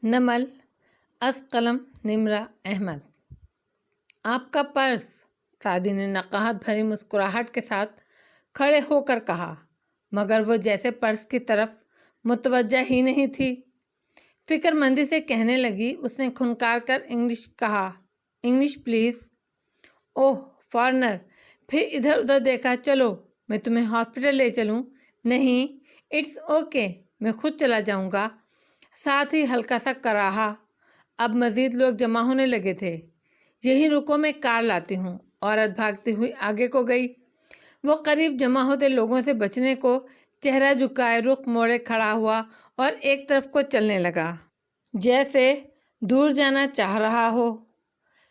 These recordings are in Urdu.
نمل از قلم نمرہ احمد۔ آپ کا پرس، سعدی نے نقاہت بھری مسکراہٹ کے ساتھ کھڑے ہو کر کہا، مگر وہ جیسے پرس کی طرف متوجہ ہی نہیں تھی۔ فکر مندی سے کہنے لگی، اس نے کھنکار کر انگلش کہا، انگلش پلیز۔ اوہ فارنر، پھر ادھر ادھر دیکھا، چلو میں تمہیں ہاسپٹل لے چلوں؟ نہیں، اٹس اوکے، میں خود چلا جاؤں گا۔ ساتھ ہی ہلکا سا کراہا۔ اب مزید لوگ جمع ہونے لگے تھے۔ یہی رکو، میں کار لاتی ہوں۔ عورت بھاگتی ہوئی آگے کو گئی۔ وہ قریب جمع ہوتے لوگوں سے بچنے کو چہرہ جھکائے رخ موڑے کھڑا ہوا اور ایک طرف کو چلنے لگا، جیسے دور جانا چاہ رہا ہو۔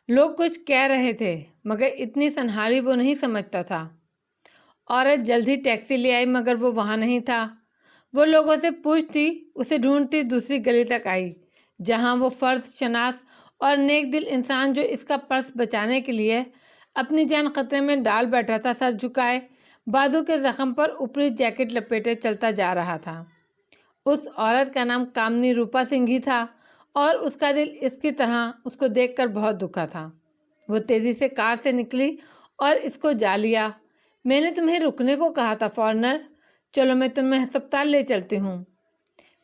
لوگ کچھ کہہ رہے تھے، مگر اتنی سنہاری وہ نہیں سمجھتا تھا۔ عورت جلد ہی ٹیکسی لے آئی، مگر وہ وہاں نہیں تھا۔ وہ لوگوں سے پوچھتی، اسے ڈھونڈتی دوسری گلی تک آئی، جہاں وہ فرد شناس اور نیک دل انسان جو اس کا پرس بچانے کے لیے اپنی جان خطرے میں ڈال بیٹھا تھا، سر جھکائے بازو کے زخم پر اوپری جیکٹ لپیٹے چلتا جا رہا تھا۔ اس عورت کا نام کامنی روپا سنگھ ہی تھا، اور اس کا دل اس کی طرح اس کو دیکھ کر بہت دکھا تھا۔ وہ تیزی سے کار سے نکلی اور اس کو جا لیا۔ میں نے تمہیں رکنے کو کہا تھا فارنر، چلو میں تمہیں ہسپتال لے چلتی ہوں۔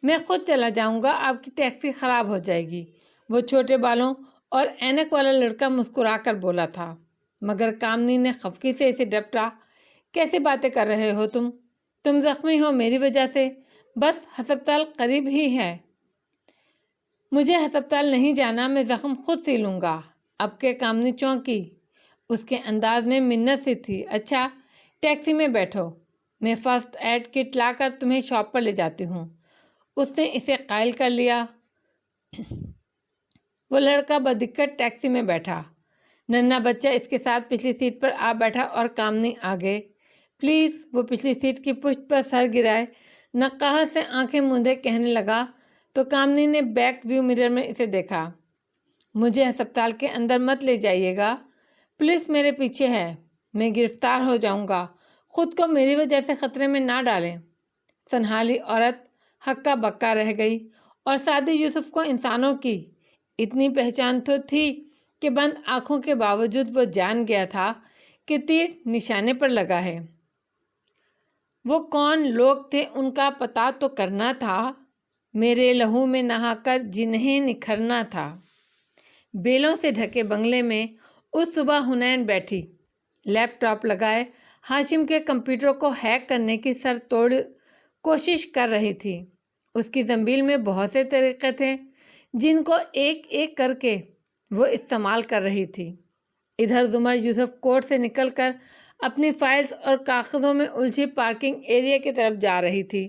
میں خود چلا جاؤں گا، آپ کی ٹیکسی خراب ہو جائے گی، وہ چھوٹے بالوں اور اینک والا لڑکا مسکرا کر بولا تھا، مگر کامنی نے خفگی سے اسے ڈپٹا۔ کیسی باتیں کر رہے ہو تم زخمی ہو میری وجہ سے، بس ہسپتال قریب ہی ہے۔ مجھے ہسپتال نہیں جانا، میں زخم خود سی لوں گا۔ اب کے کامنی چونکی، اس کے انداز میں منت سی تھی۔ اچھا ٹیکسی میں بیٹھو، میں فرسٹ ایڈ کٹ لا کر تمہیں شاپ پر لے جاتی ہوں۔ اس نے اسے قائل کر لیا۔ وہ لڑکا بدقت ٹیکسی میں بیٹھا۔ ننھا بچہ اس کے ساتھ پچھلی سیٹ پر آ بیٹھا اور کامنی آگے۔ پلیز، وہ پچھلی سیٹ کی پشت پر سر گرائے نقاہت سے آنکھیں موندے کہنے لگا، تو کامنی نے بیک ویو مرر میں اسے دیکھا۔ مجھے ہسپتال کے اندر مت لے جائیے گا، پولیس میرے پیچھے ہے، میں گرفتار ہو جاؤں گا، خود کو میری وجہ سے خطرے میں نہ ڈالیں۔ سنہالی عورت ہکا بکا رہ گئی، اور سعدی یوسف کو انسانوں کی اتنی پہچان تو تھی کہ بند آنکھوں کے باوجود وہ جان گیا تھا کہ تیر نشانے پر لگا ہے۔ وہ کون لوگ تھے ان کا پتہ تو کرنا تھا، میرے لہو میں نہا کر جنہیں نکھرنا تھا۔ بیلوں سے ڈھکے بنگلے میں اس صبح حنین بیٹھی، لیپ ٹاپ لگائے ہاشم کے کمپیوٹر کو ہیک کرنے کی سر توڑ کوشش کر رہی تھی۔ اس کی زنبیل میں بہت سے طریقے تھے جن کو ایک ایک کر کے وہ استعمال کر رہی تھی۔ ادھر زمر یوسف کورٹ سے نکل کر اپنی فائلز اور کاغذوں میں الجھی پارکنگ ایریا کی طرف جا رہی تھی،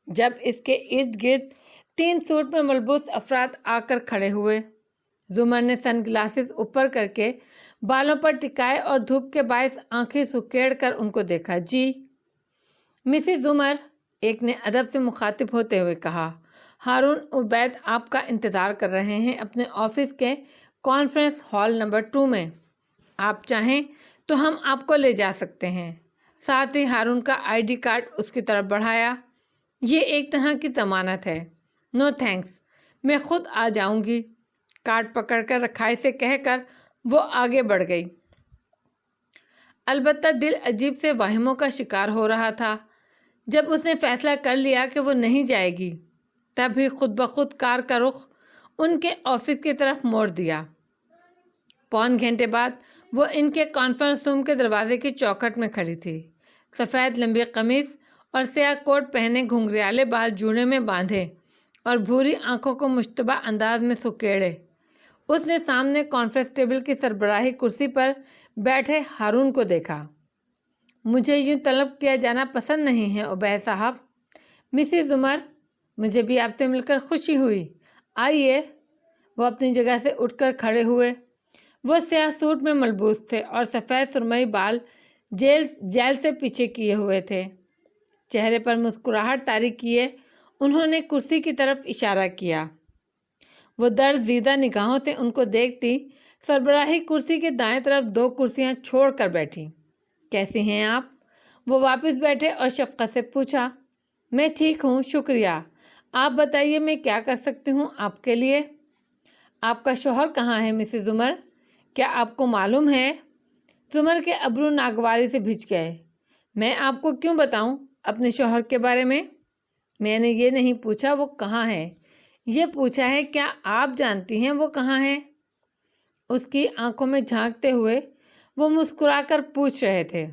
جب اس کے ارد گرد 3 سوٹ میں ملبوس افراد آ کر کھڑے ہوئے۔ زمر نے سن گلاسز اوپر کر کے بالوں پر ٹکائے اور دھوپ کے باعث آنکھیں سکیڑ کر ان کو دیکھا۔ جی مسز زمر، ایک نے ادب سے مخاطب ہوتے ہوئے کہا، ہارون عبید آپ کا انتظار کر رہے ہیں اپنے آفس کے کانفرنس ہال نمبر 2 میں، آپ چاہیں تو ہم آپ کو لے جا سکتے ہیں۔ ساتھ ہی ہارون کا ID کارڈ اس کی طرف بڑھایا۔ یہ ایک طرح کی ضمانت ہے۔ نو تھینکس، میں خود آ جاؤں گی، کارڈ پکڑ کر رکھائی سے کہہ کر وہ آگے بڑھ گئی۔ البتہ دل عجیب سے واہموں کا شکار ہو رہا تھا۔ جب اس نے فیصلہ کر لیا کہ وہ نہیں جائے گی، تب ہی خود بخود کار کا رخ ان کے آفس کی طرف موڑ دیا۔ پون گھنٹے بعد وہ ان کے کانفرنس روم کے دروازے کی چوکھٹ میں کھڑی تھی، سفید لمبی قمیص اور سیاہ کوٹ پہنے، گھنگریالے بال جوڑے میں باندھے اور بھوری آنکھوں کو مشتبہ انداز میں سکیڑے۔ اس نے سامنے کانفرنس ٹیبل کی سربراہی کرسی پر بیٹھے ہارون کو دیکھا۔ مجھے یوں طلب کیا جانا پسند نہیں ہے عبید صاحب۔ مسز عمر، مجھے بھی آپ سے مل کر خوشی ہوئی، آئیے۔ وہ اپنی جگہ سے اٹھ کر کھڑے ہوئے۔ وہ سیاہ سوٹ میں ملبوس تھے اور سفید سرمئی بال جیل سے پیچھے کیے ہوئے تھے۔ چہرے پر مسکراہٹ طاری کیے انہوں نے کرسی کی طرف اشارہ کیا۔ وہ درد زیدہ نگاہوں سے ان کو دیکھتی سربراہی کرسی کے دائیں طرف 2 کرسیاں چھوڑ کر بیٹھی۔ کیسی ہیں آپ؟ وہ واپس بیٹھے اور شفقت سے پوچھا۔ میں ٹھیک ہوں، شکریہ، آپ بتائیے میں کیا کر سکتی ہوں آپ کے لیے؟ آپ کا شوہر کہاں ہے مسز عمر؟ کیا آپ کو معلوم ہے؟ زمر کے ابرو ناگواری سے بھیج گئے۔ میں آپ کو کیوں بتاؤں اپنے شوہر کے بارے میں؟ میں نے یہ نہیں پوچھا وہ کہاں ہے، یہ پوچھا ہے کیا آپ جانتی ہیں وہ کہاں ہے؟ اس کی آنکھوں میں جھانکتے ہوئے وہ مسکرا کر پوچھ رہے تھے۔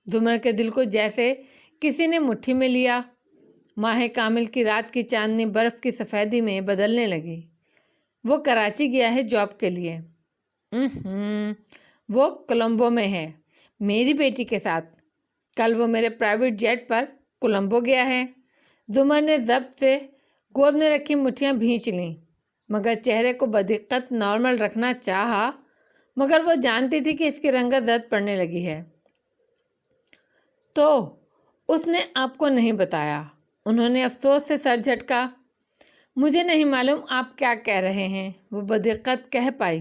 زمر کے دل کو جیسے کسی نے مٹھی میں لیا۔ ماہ کامل کی رات کی چاندنی برف کی سفیدی میں بدلنے لگی۔ وہ کراچی گیا ہے جاب کے لیے۔ وہ کولمبو میں ہے میری بیٹی کے ساتھ۔ کل وہ میرے پرائیویٹ جیٹ پر کولمبو گیا ہے۔ زمر نے ضبط سے گود میں رکھی مٹھیاں بھینچ لیں، مگر چہرے کو بدقت نارمل رکھنا چاہا، مگر وہ جانتی تھی کہ اس کی رنگت زرد پڑنے لگی ہے۔ تو اس نے آپ کو نہیں بتایا؟ انہوں نے افسوس سے سر جھٹکا۔ مجھے نہیں معلوم آپ کیا کہہ رہے ہیں، وہ بدقت کہہ پائی۔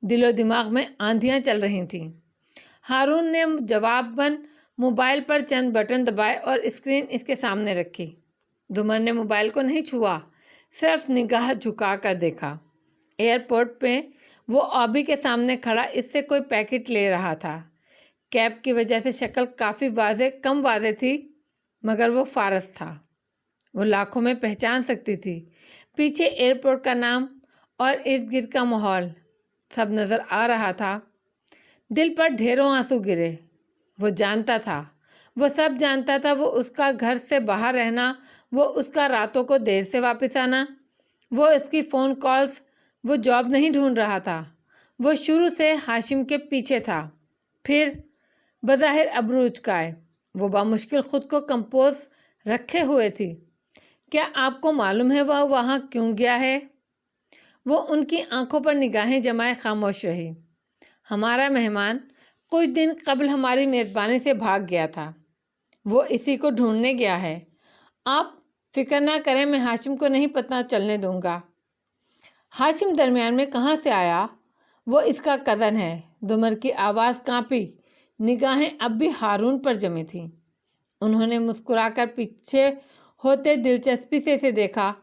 دل و دماغ میں آندھیاں چل رہی تھیں۔ ہارون نے جواباً موبائل پر چند بٹن دبائے اور اسکرین اس کے سامنے رکھی۔ زمر نے موبائل کو نہیں چھوا، صرف نگاہ جھکا کر دیکھا۔ ایئرپورٹ پہ وہ آبی کے سامنے کھڑا اس سے کوئی پیکٹ لے رہا تھا۔ کیب کی وجہ سے شکل کافی کم واضح تھی، مگر وہ فارس تھا۔ وہ لاکھوں میں پہچان سکتی تھی۔ پیچھے ایئرپورٹ کا نام اور ارد گرد کا ماحول سب نظر آ رہا تھا۔ دل پر ڈھیروں آنسو گرے۔ وہ جانتا تھا، وہ سب جانتا تھا، وہ اس کا گھر سے باہر رہنا، وہ اس کا راتوں کو دیر سے واپس آنا، وہ اس کی فون کالز، وہ جاب نہیں ڈھونڈ رہا تھا، وہ شروع سے ہاشم کے پیچھے تھا۔ پھر بظاہر ابرو اچکائے وہ بامشکل خود کو کمپوز رکھے ہوئے تھی۔ کیا آپ کو معلوم ہے وہ وہاں کیوں گیا ہے؟ وہ ان کی آنکھوں پر نگاہیں جمائے خاموش رہی۔ ہمارا مہمان کچھ دن قبل ہماری میزبانی سے بھاگ گیا تھا، وہ اسی کو ڈھونڈنے گیا ہے۔ آپ فکر نہ کریں، میں ہاشم کو نہیں پتہ چلنے دوں گا۔ ہاشم درمیان میں کہاں سے آیا؟ وہ اس کا کزن ہے۔ زمر کی آواز کانپی، نگاہیں اب بھی ہارون پر جمی تھیں۔ انہوں نے مسکرا کر پیچھے ہوتے دلچسپی سے اسے دیکھا۔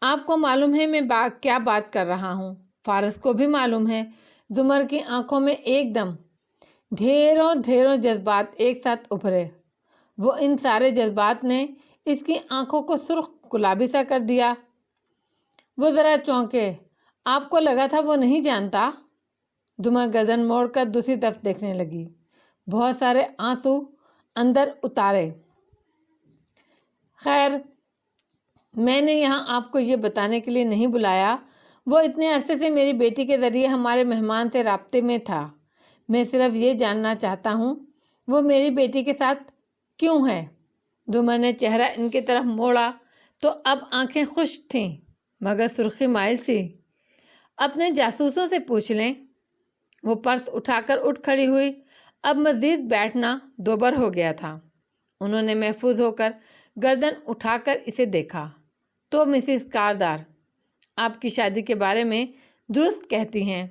آپ کو معلوم ہے میں کیا بات کر رہا ہوں؟ فارس کو بھی معلوم ہے۔ زمر کی آنکھوں میں ایک دم ڈھیروں جذبات ایک ساتھ ابھرے۔ وہ ان سارے جذبات نے اس کی آنکھوں کو سرخ گلابی سا کر دیا۔ وہ ذرا چونکے۔ آپ کو لگا تھا وہ نہیں جانتا؟ زمر گردن موڑ کر دوسری طرف دیکھنے لگی، بہت سارے آنسو اندر اتارے۔ خیر، میں نے یہاں آپ کو یہ بتانے کے لیے نہیں بلایا، وہ اتنے عرصے سے میری بیٹی کے ذریعے ہمارے مہمان سے رابطے میں تھا۔ میں صرف یہ جاننا چاہتا ہوں وہ میری بیٹی کے ساتھ کیوں ہے؟ زمر نے چہرہ ان کی طرف موڑا تو اب آنکھیں خشک تھیں، مگر سرخی مائل سی۔ اپنے جاسوسوں سے پوچھ لیں۔ وہ پرس اٹھا کر اٹھ کھڑی ہوئی۔ اب مزید بیٹھنا دوبر ہو گیا تھا۔ انہوں نے محفوظ ہو کر گردن اٹھا کر اسے دیکھا۔ تو مسز کاردار، آپ کی شادی کے بارے میں درست کہتی ہیں،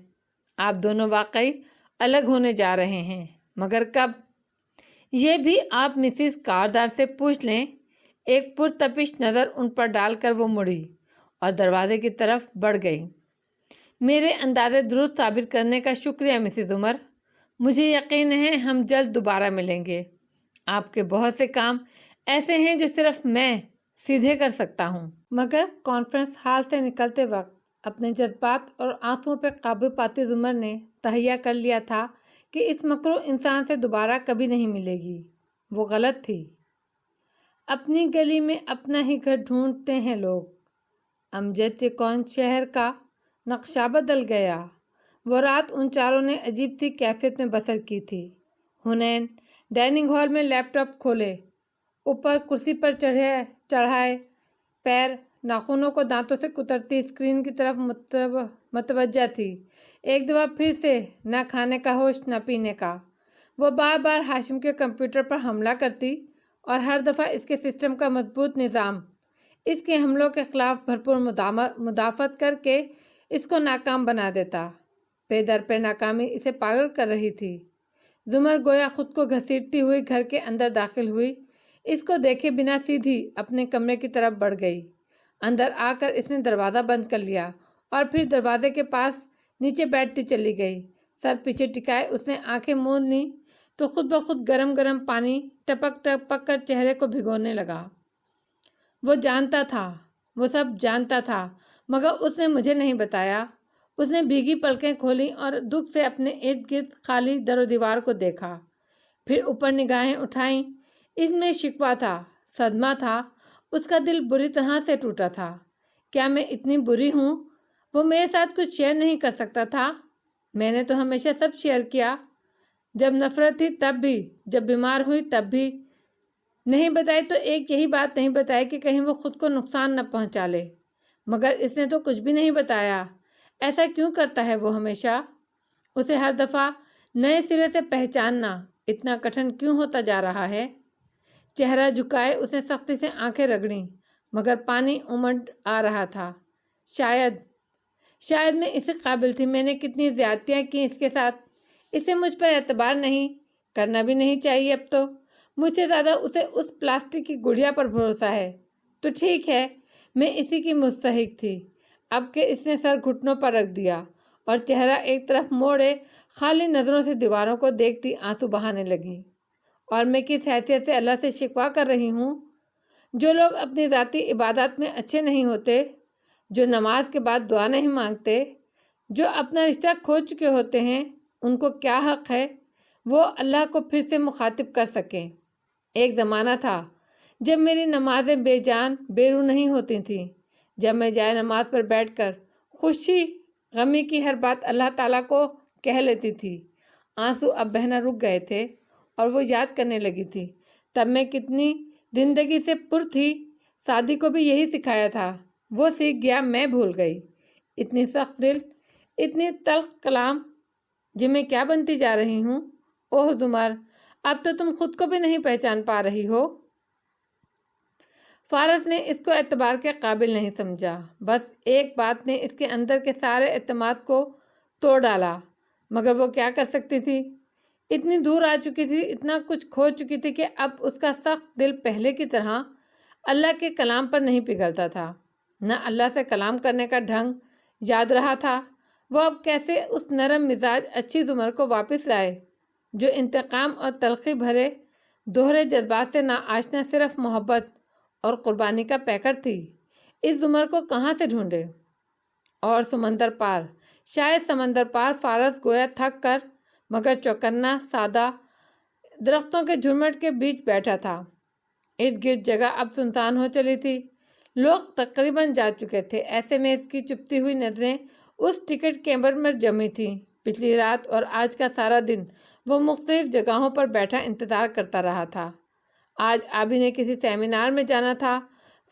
آپ دونوں واقعی الگ ہونے جا رہے ہیں، مگر کب؟ یہ بھی آپ مسز کاردار سے پوچھ لیں۔ ایک پرتپش نظر ان پر ڈال کر وہ مڑی اور دروازے کی طرف بڑھ گئی۔ میرے اندازے درست ثابت کرنے کا شکریہ مسز عمر، مجھے یقین ہے ہم جلد دوبارہ ملیں گے۔ آپ کے بہت سے کام ایسے ہیں جو صرف میں سیدھے کر سکتا ہوں۔ مگر کانفرنس ہال سے نکلتے وقت اپنے جذبات اور آنسوؤں پہ قابو پاتی زمر نے تہیہ کر لیا تھا کہ اس مکروہ انسان سے دوبارہ کبھی نہیں ملے گی۔ وہ غلط تھی۔ اپنی گلی میں اپنا ہی گھر ڈھونڈتے ہیں لوگ۔ امجد چکون شہر کا نقشہ بدل گیا۔ وہ رات ان چاروں نے عجیب سی کیفیت میں بسر کی تھی۔ حنین ڈائننگ ہال میں لیپ ٹاپ کھولے، اوپر کرسی پر چڑھائے پیر ناخنوں کو دانتوں سے کترتی اسکرین کی طرف متوجہ تھی۔ ایک دفعہ پھر سے نہ کھانے کا ہوش نہ پینے کا۔ وہ بار بار ہاشم کے کمپیوٹر پر حملہ کرتی اور ہر دفعہ اس کے سسٹم کا مضبوط نظام اس کے حملوں کے خلاف بھرپور مدافعت کر کے اس کو ناکام بنا دیتا۔ پے در پہ ناکامی اسے پاگل کر رہی تھی۔ زمر گویا خود کو گھسیٹتی ہوئی گھر کے اندر داخل ہوئی، اس کو دیکھے بنا سیدھی اپنے کمرے کی طرف بڑھ گئی۔ اندر آ کر اس نے دروازہ بند کر لیا اور پھر دروازے کے پاس نیچے بیٹھتی چلی گئی۔ سر پیچھے ٹکائے اس نے آنکھیں موند لیں تو خود بخود گرم گرم پانی ٹپک ٹپک کر چہرے کو بھگونے لگا۔ وہ جانتا تھا، وہ سب جانتا تھا، مگر اس نے مجھے نہیں بتایا۔ اس نے بھیگی پلکیں کھولی اور دکھ سے اپنے ارد گرد خالی در و دیوار کو دیکھا، پھر اوپر نگاہیں اٹھائیں۔ اس میں شکوہ تھا، صدمہ تھا، اس کا دل بری طرح سے ٹوٹا تھا۔ کیا میں اتنی بری ہوں؟ وہ میرے ساتھ کچھ شیئر نہیں کر سکتا تھا؟ میں نے تو ہمیشہ سب شیئر کیا، جب نفرت تھی تب بھی، جب بیمار ہوئی تب بھی۔ نہیں بتائی تو ایک یہی بات نہیں بتائی کہ کہیں وہ خود کو نقصان نہ پہنچا لے، مگر اس نے تو کچھ بھی نہیں بتایا۔ ایسا کیوں کرتا ہے وہ ہمیشہ؟ اسے ہر دفعہ نئے سرے سے پہچاننا اتنا کٹھن کیوں ہوتا جا رہا ہے؟ چہرہ جھکائے اس نے سختی سے آنکھیں رگڑیں، مگر پانی امڈ آ رہا تھا۔ شاید میں اس قابل تھی۔ میں نے کتنی زیادتیاں کی اس کے ساتھ۔ اسے مجھ پر اعتبار نہیں، کرنا بھی نہیں چاہیے اب تو۔ مجھ سے زیادہ اسے اس پلاسٹک کی گڑیا پر بھروسہ ہے۔ تو ٹھیک ہے، میں اسی کی مستحق تھی۔ اب کہ اس نے سر گھٹنوں پر رکھ دیا اور چہرہ ایک طرف موڑے خالی نظروں سے دیواروں کو دیکھتی آنسو بہانے لگی۔ اور میں کس حیثیت سے اللہ سے شکوہ کر رہی ہوں؟ جو لوگ اپنی ذاتی عبادات میں اچھے نہیں ہوتے، جو نماز کے بعد دعا نہیں مانگتے، جو اپنا رشتہ کھو چکے ہوتے ہیں، ان کو کیا حق ہے وہ اللہ کو پھر سے مخاطب کر سکیں؟ ایک زمانہ تھا جب میری نمازیں بے جان بے روح نہیں ہوتی تھیں، جب میں جائے نماز پر بیٹھ کر خوشی غمی کی ہر بات اللہ تعالیٰ کو کہہ لیتی تھی۔ آنسو اب بہنا رک گئے تھے اور وہ یاد کرنے لگی تھی تب میں کتنی زندگی سے پر تھی۔ سعدی کو بھی یہی سکھایا تھا، وہ سیکھ گیا، میں بھول گئی۔ اتنی سخت دل، اتنی تلخ کلام، جب میں کیا بنتی جا رہی ہوں؟ اوہ زمر، اب تو تم خود کو بھی نہیں پہچان پا رہی ہو۔ فارس نے اس کو اعتبار کے قابل نہیں سمجھا۔ بس ایک بات نے اس کے اندر کے سارے اعتماد کو توڑ ڈالا، مگر وہ کیا کر سکتی تھی؟ اتنی دور آ چکی تھی، اتنا کچھ کھو چکی تھی کہ اب اس کا سخت دل پہلے کی طرح اللہ کے کلام پر نہیں پگھلتا تھا، نہ اللہ سے کلام کرنے کا ڈھنگ یاد رہا تھا۔ وہ اب کیسے اس نرم مزاج اچھی زمر کو واپس لائے جو انتقام اور تلخی بھرے دوہرے جذبات سے ناآشنا صرف محبت اور قربانی کا پیکر تھی؟ اس زمر کو کہاں سے ڈھونڈے؟ اور سمندر پار، شاید سمندر پار فارس گویا تھک کر مگر چوکنا سادہ درختوں کے جھرمٹ کے بیچ بیٹھا تھا۔ ارد گرد جگہ اب سنسان ہو چلی تھی، لوگ تقریباً جا چکے تھے۔ ایسے میں اس کی چپتی ہوئی نظریں اس ٹکٹ کیمرے میں جمی تھیں۔ پچھلی رات اور آج کا سارا دن وہ مختلف جگہوں پر بیٹھا انتظار کرتا رہا تھا۔ آج آبی نے کسی سیمینار میں جانا تھا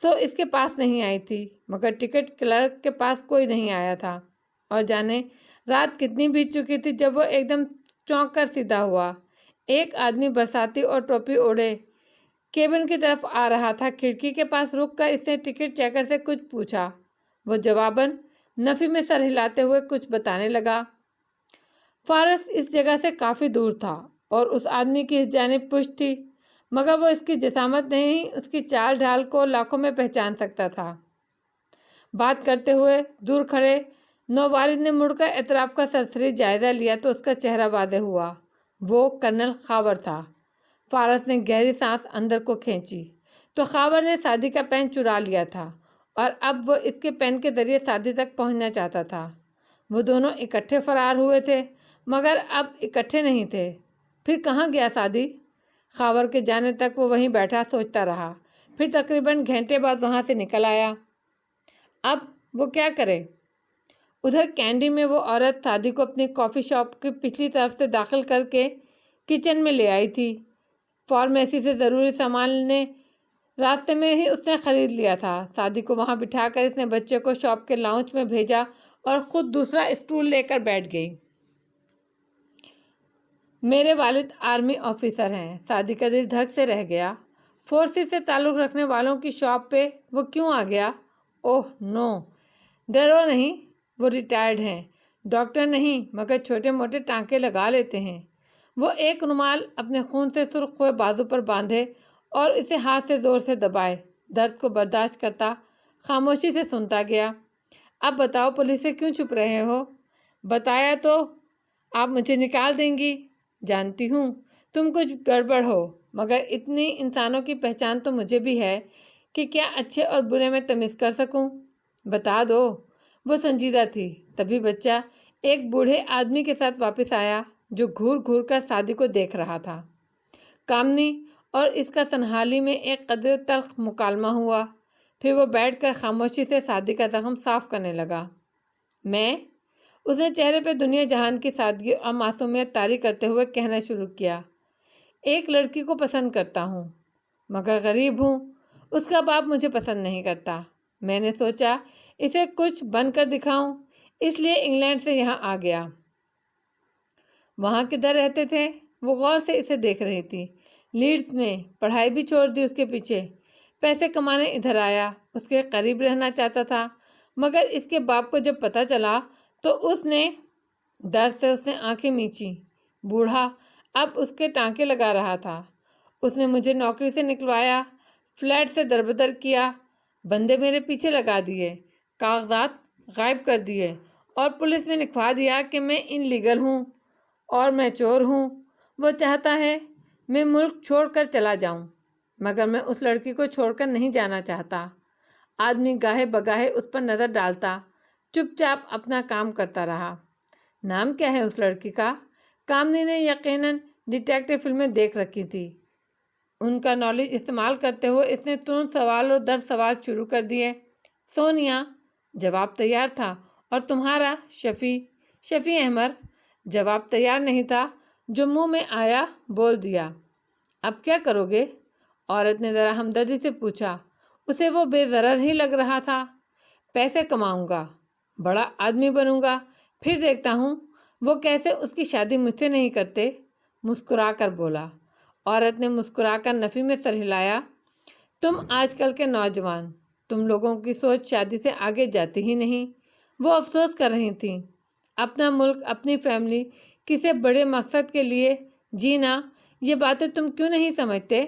سو اس کے پاس نہیں آئی تھی، مگر ٹکٹ کلرک کے پاس کوئی نہیں آیا تھا۔ اور جانے رات کتنی بیت چکی تھی جب وہ ایک دم چونک کر سیدھا ہوا۔ ایک آدمی برساتی اور ٹوپی اوڑھے کیبن کی طرف آ رہا تھا۔ کھڑکی کے پاس رک کر اس نے ٹکٹ چیکر سے کچھ پوچھا۔ وہ جواباً نفی میں سر ہلاتے ہوئے کچھ بتانے لگا۔ فارس اس جگہ سے کافی دور تھا اور اس آدمی کی اس جانب پشت تھی، مگر وہ اس کی جسامت نہیں، اس کی چال ڈھال کو لاکھوں میں پہچان سکتا تھا۔ بات کرتے ہوئے دور کھڑے نووالد نے مڑ کر اطراف کا سرسری جائزہ لیا تو اس کا چہرہ واضح ہوا۔ وہ کرنل خاور تھا۔ فارس نے گہری سانس اندر کو کھینچی تو خاور نے سعدی کا پین چرا لیا تھا اور اب وہ اس کے پین کے ذریعے سعدی تک پہنچنا چاہتا تھا۔ وہ دونوں اکٹھے فرار ہوئے تھے مگر اب اکٹھے نہیں تھے۔ پھر کہاں گیا سعدی؟ خاور کے جانے تک وہ وہیں بیٹھا سوچتا رہا، پھر تقریباً گھنٹے بعد وہاں سے نکل آیا۔ اب وہ کیا کرے؟ ادھر کینڈی میں وہ عورت سعدی کو اپنی کافی شاپ کی پچھلی طرف سے داخل کر کے کچن میں لے آئی تھی۔ فارمیسی سے ضروری سامان نے راستے میں ہی اس نے خرید لیا تھا۔ سعدی کو وہاں بٹھا کر اس نے بچے کو شاپ کے لاؤنج میں بھیجا اور خود دوسرا اسٹول لے کر بیٹھ گئی۔ میرے والد آرمی آفیسر ہیں۔ سعدی کا دل دھک سے رہ گیا۔ فورسز سے تعلق رکھنے والوں کی شاپ پہ وہ کیوں آ گیا؟ اوہ نو، ڈرو نہیں، وہ ریٹائرڈ ہیں، ڈاکٹر نہیں مگر چھوٹے موٹے ٹانکے لگا لیتے ہیں۔ وہ ایک رومال اپنے خون سے سرخ ہوئے بازو پر باندھے اور اسے ہاتھ سے زور سے دبائے، درد کو برداشت کرتا خاموشی سے سنتا گیا۔ اب بتاؤ پولیس سے کیوں چھپ رہے ہو؟ بتایا تو آپ مجھے نکال دیں گی۔ جانتی ہوں تم کچھ گڑبڑ ہو، مگر اتنی انسانوں کی پہچان تو مجھے بھی ہے کہ کیا اچھے اور برے میں تمیز کر سکوں۔ بتا دو۔ وہ سنجیدہ تھی۔ تبھی بچہ ایک بوڑھے آدمی کے ساتھ واپس آیا جو گھور گھور کر سعدی کو دیکھ رہا تھا۔ کامنی اور اس کا سنہالی میں ایک قدر تلخ مکالمہ ہوا، پھر وہ بیٹھ کر خاموشی سے سعدی کا زخم صاف کرنے لگا۔ اس نے چہرے پہ دنیا جہان کی سادگی اور معصومیت طاری کرتے ہوئے کہنا شروع کیا، ایک لڑکی کو پسند کرتا ہوں، مگر غریب ہوں، اس کا باپ مجھے پسند نہیں کرتا۔ میں نے سوچا اسے کچھ بن کر دکھاؤں، اس لیے انگلینڈ سے یہاں آ گیا۔ وہاں کدھر رہتے تھے؟ وہ غور سے اسے دیکھ رہی تھی۔ لیڈز میں، پڑھائی بھی چھوڑ دی اس کے پیچھے، پیسے کمانے ادھر آیا، اس کے قریب رہنا چاہتا تھا، مگر اس کے باپ کو جب پتہ چلا تو درد سے اس نے آنکھیں میچی۔ بوڑھا اب اس کے ٹانکے لگا رہا تھا۔ اس نے مجھے نوکری سے نکلوایا، فلیٹ سے دربدر کیا، بندے میرے پیچھے لگا دیے، کاغذات غائب کر دیے اور پولیس میں لکھوا دیا کہ میں ان لیگل ہوں اور میں چور ہوں۔ وہ چاہتا ہے میں ملک چھوڑ کر چلا جاؤں، مگر میں اس لڑکی کو چھوڑ کر نہیں جانا چاہتا۔ آدمی گاہے بگاہے اس پر نظر ڈالتا، چپ چاپ اپنا کام کرتا رہا۔ نام کیا ہے اس لڑکی کا؟ کامنی نے یقیناً ڈیٹیکٹیو فلمیں دیکھ رکھی تھی۔ ان کا نالج استعمال کرتے ہوئے اس نے ترنت سوال اور در سوال شروع کر دیے۔ سونیا۔ جواب تیار تھا۔ اور تمہارا؟ شفیع احمد۔ جواب تیار نہیں تھا، جو منہ میں آیا بول دیا۔ اب کیا کرو گے؟ عورت نے ذرا ہمدردی سے پوچھا۔ اسے وہ بے ضرر ہی لگ رہا تھا۔ پیسے کماؤں گا، بڑا آدمی بنوں گا، پھر دیکھتا ہوں وہ کیسے اس کی شادی مجھ سے نہیں کرتے، مسکرا کر بولا۔ عورت نے مسکرا کر نفی میں سر ہلایا۔ تم آج کل کے نوجوان، تم لوگوں کی سوچ شادی سے آگے جاتی ہی نہیں۔ وہ افسوس کر رہی تھیں۔ اپنا ملک، اپنی فیملی، کسی بڑے مقصد کے لیے جینا، یہ باتیں تم کیوں نہیں سمجھتے؟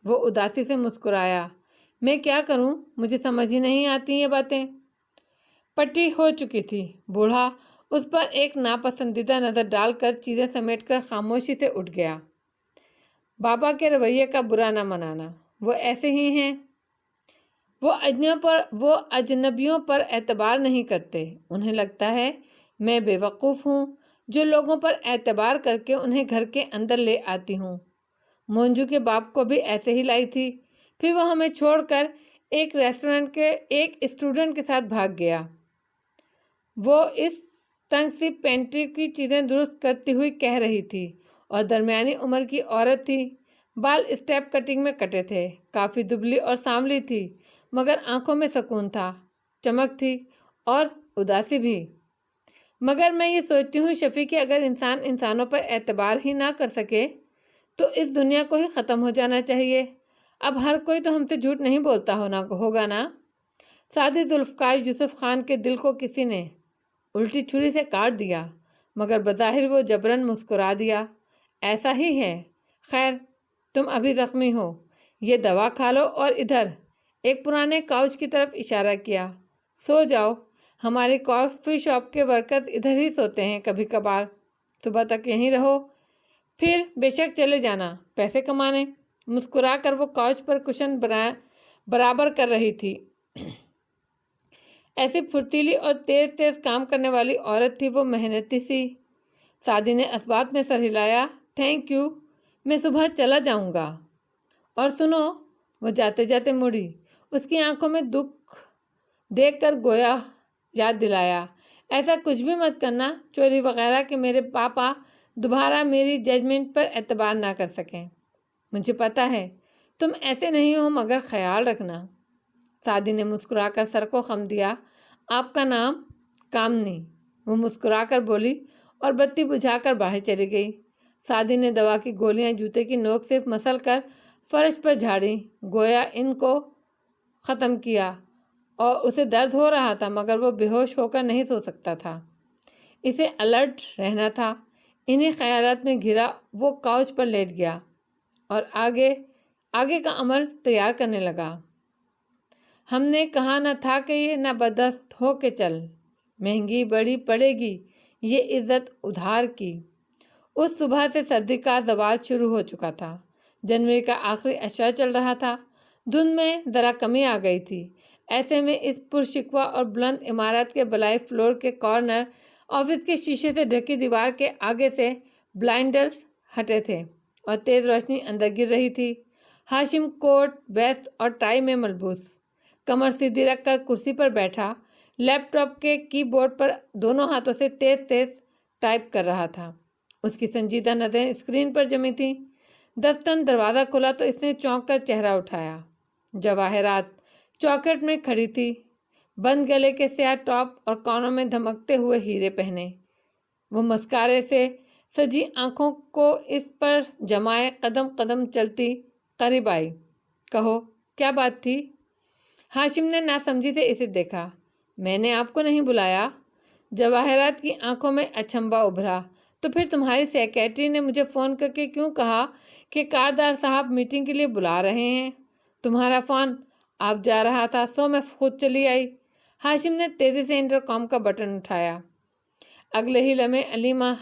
وہ اداسی سے مسکرایا۔ میں کیا کروں، مجھے سمجھ ہی نہیں آتی یہ باتیں۔ پٹی ہو چکی تھی۔ بوڑھا اس پر ایک ناپسندیدہ نظر ڈال کر چیزیں سمیٹ کر خاموشی سے اٹھ گیا۔ بابا کے رویے کا برا نہ منانا، وہ ایسے ہی ہیں۔ وہ اجنبیوں پر اعتبار نہیں کرتے۔ انہیں لگتا ہے میں بے وقوف ہوں جو لوگوں پر اعتبار کر کے انہیں گھر کے اندر لے آتی ہوں۔ مونجو کے باپ کو بھی ایسے ہی لائی تھی، پھر وہ ہمیں چھوڑ کر ایک ریسٹورنٹ کے ایک اسٹوڈنٹ کے ساتھ بھاگ گیا۔ وہ اس تنگ سی پینٹری کی چیزیں درست کرتی ہوئی کہہ رہی تھی اور درمیانی عمر کی عورت تھی۔ بال اسٹیپ کٹنگ میں کٹے تھے، کافی دبلی اور سانولی تھی، مگر آنکھوں میں سکون تھا، چمک تھی اور اداسی بھی۔ مگر میں یہ سوچتی ہوں شفیع کہ اگر انسان انسانوں پر اعتبار ہی نہ کر سکے تو اس دنیا کو ہی ختم ہو جانا چاہیے۔ اب ہر کوئی تو ہم سے جھوٹ نہیں بولتا ہوگا نا۔ سعدی ذوالفقار یوسف خان کے دل کو کسی نے الٹی چھری سے کاٹ دیا، مگر بظاہر وہ جبراً مسکرا دیا۔ ایسا ہی ہے۔ خیر، تم ابھی زخمی ہو، یہ دوا کھا لو اور ادھر ایک پرانے کاؤچ کی طرف اشارہ کیا، سو جاؤ۔ ہماری کافی شاپ کے ورکرز ادھر ہی سوتے ہیں کبھی کبھار، صبح تک یہیں رہو، پھر بے شک چلے جانا پیسے کمانے۔ مسکرا کر وہ کاؤچ پر کشن برابر کر رہی تھی۔ ایسی پھرتیلی اور تیز تیز کام کرنے والی عورت تھی وہ، محنتی سی۔ سعدی نے اسبات میں سر ہلایا۔ تھینک یو، میں صبح چلا جاؤں گا۔ اور سنو، وہ جاتے جاتے مڑی، اس کی آنکھوں میں دکھ دیکھ کر گویا یاد دلایا، ایسا کچھ بھی مت کرنا چوری وغیرہ کہ میرے پاپا دوبارہ میری ججمنٹ پر اعتبار نہ کر سکیں۔ مجھے پتا ہے تم ایسے نہیں ہو، مگر خیال رکھنا۔ سعدی نے مسکرا کر سر کو خم دیا۔ آپ کا نام؟ کامنی، وہ مسکرا کر بولی اور بتی بجھا کر باہر چلی گئی۔ سعدی نے دوا کی گولیاں جوتے کی نوک سے مسل کر فرش پر جھاڑی، گویا ان کو ختم کیا، اور اسے درد ہو رہا تھا مگر وہ بے ہوش ہو کر نہیں سو سکتا تھا۔ اسے الرٹ رہنا تھا۔ انہی خیالات میں گھرا وہ کاؤچ پر لیٹ گیا اور آگے کا عمل تیار کرنے لگا۔ ہم نے کہا نہ تھا کہ یہ نابردست ہو کے چل، مہنگی بڑی پڑے گی یہ عزت ادھار کی۔ اس صبح سے سردی کا زوال شروع ہو چکا تھا۔ جنوری کا آخری اشرا چل رہا تھا۔ دھند میں ذرا کمی آ گئی تھی۔ ایسے میں اس پرشکوہ اور بلند عمارت کے بلائی فلور کے کارنر آفس کے شیشے سے ڈھکی دیوار کے آگے سے بلائنڈرز ہٹے تھے اور تیز روشنی اندر گر رہی تھی۔ ہاشم کوٹ، ویسٹ اور ٹائی میں ملبوس، کمر سیدھی رکھ کر کرسی پر بیٹھا، لیپ ٹاپ کے کی بورڈ پر دونوں ہاتھوں سے تیز تیز ٹائپ کر رہا تھا۔ اس کی سنجیدہ نظریں اسکرین پر جمی تھیں۔ دفتن دروازہ کھلا تو اس نے چونک کر چہرہ اٹھایا۔ جواہرات چوکھٹ میں کھڑی تھی، بند گلے کے سیاہ ٹاپ اور کانوں میں دھمکتے ہوئے ہیرے پہنے۔ وہ مسکارے سے سجی آنکھوں کو اس پر جمائے قدم قدم چلتی قریب آئی۔ کہو کیا بات تھی؟ ہاشم نے ناسمجھی سے اسے دیکھا۔ میں نے آپ کو نہیں بلایا۔ جواہرات کی آنکھوں میں اچنبھا ابھرا۔ تو پھر تمہاری سیکریٹری نے مجھے فون کر کے کیوں کہا کہ کاردار صاحب میٹنگ کے لیے بلا رہے ہیں؟ تمہارا فون آپ جا رہا تھا سو میں خود چلی آئی۔ ہاشم نے تیزی سے انٹرکام کا بٹن اٹھایا۔ اگلے ہی لمحے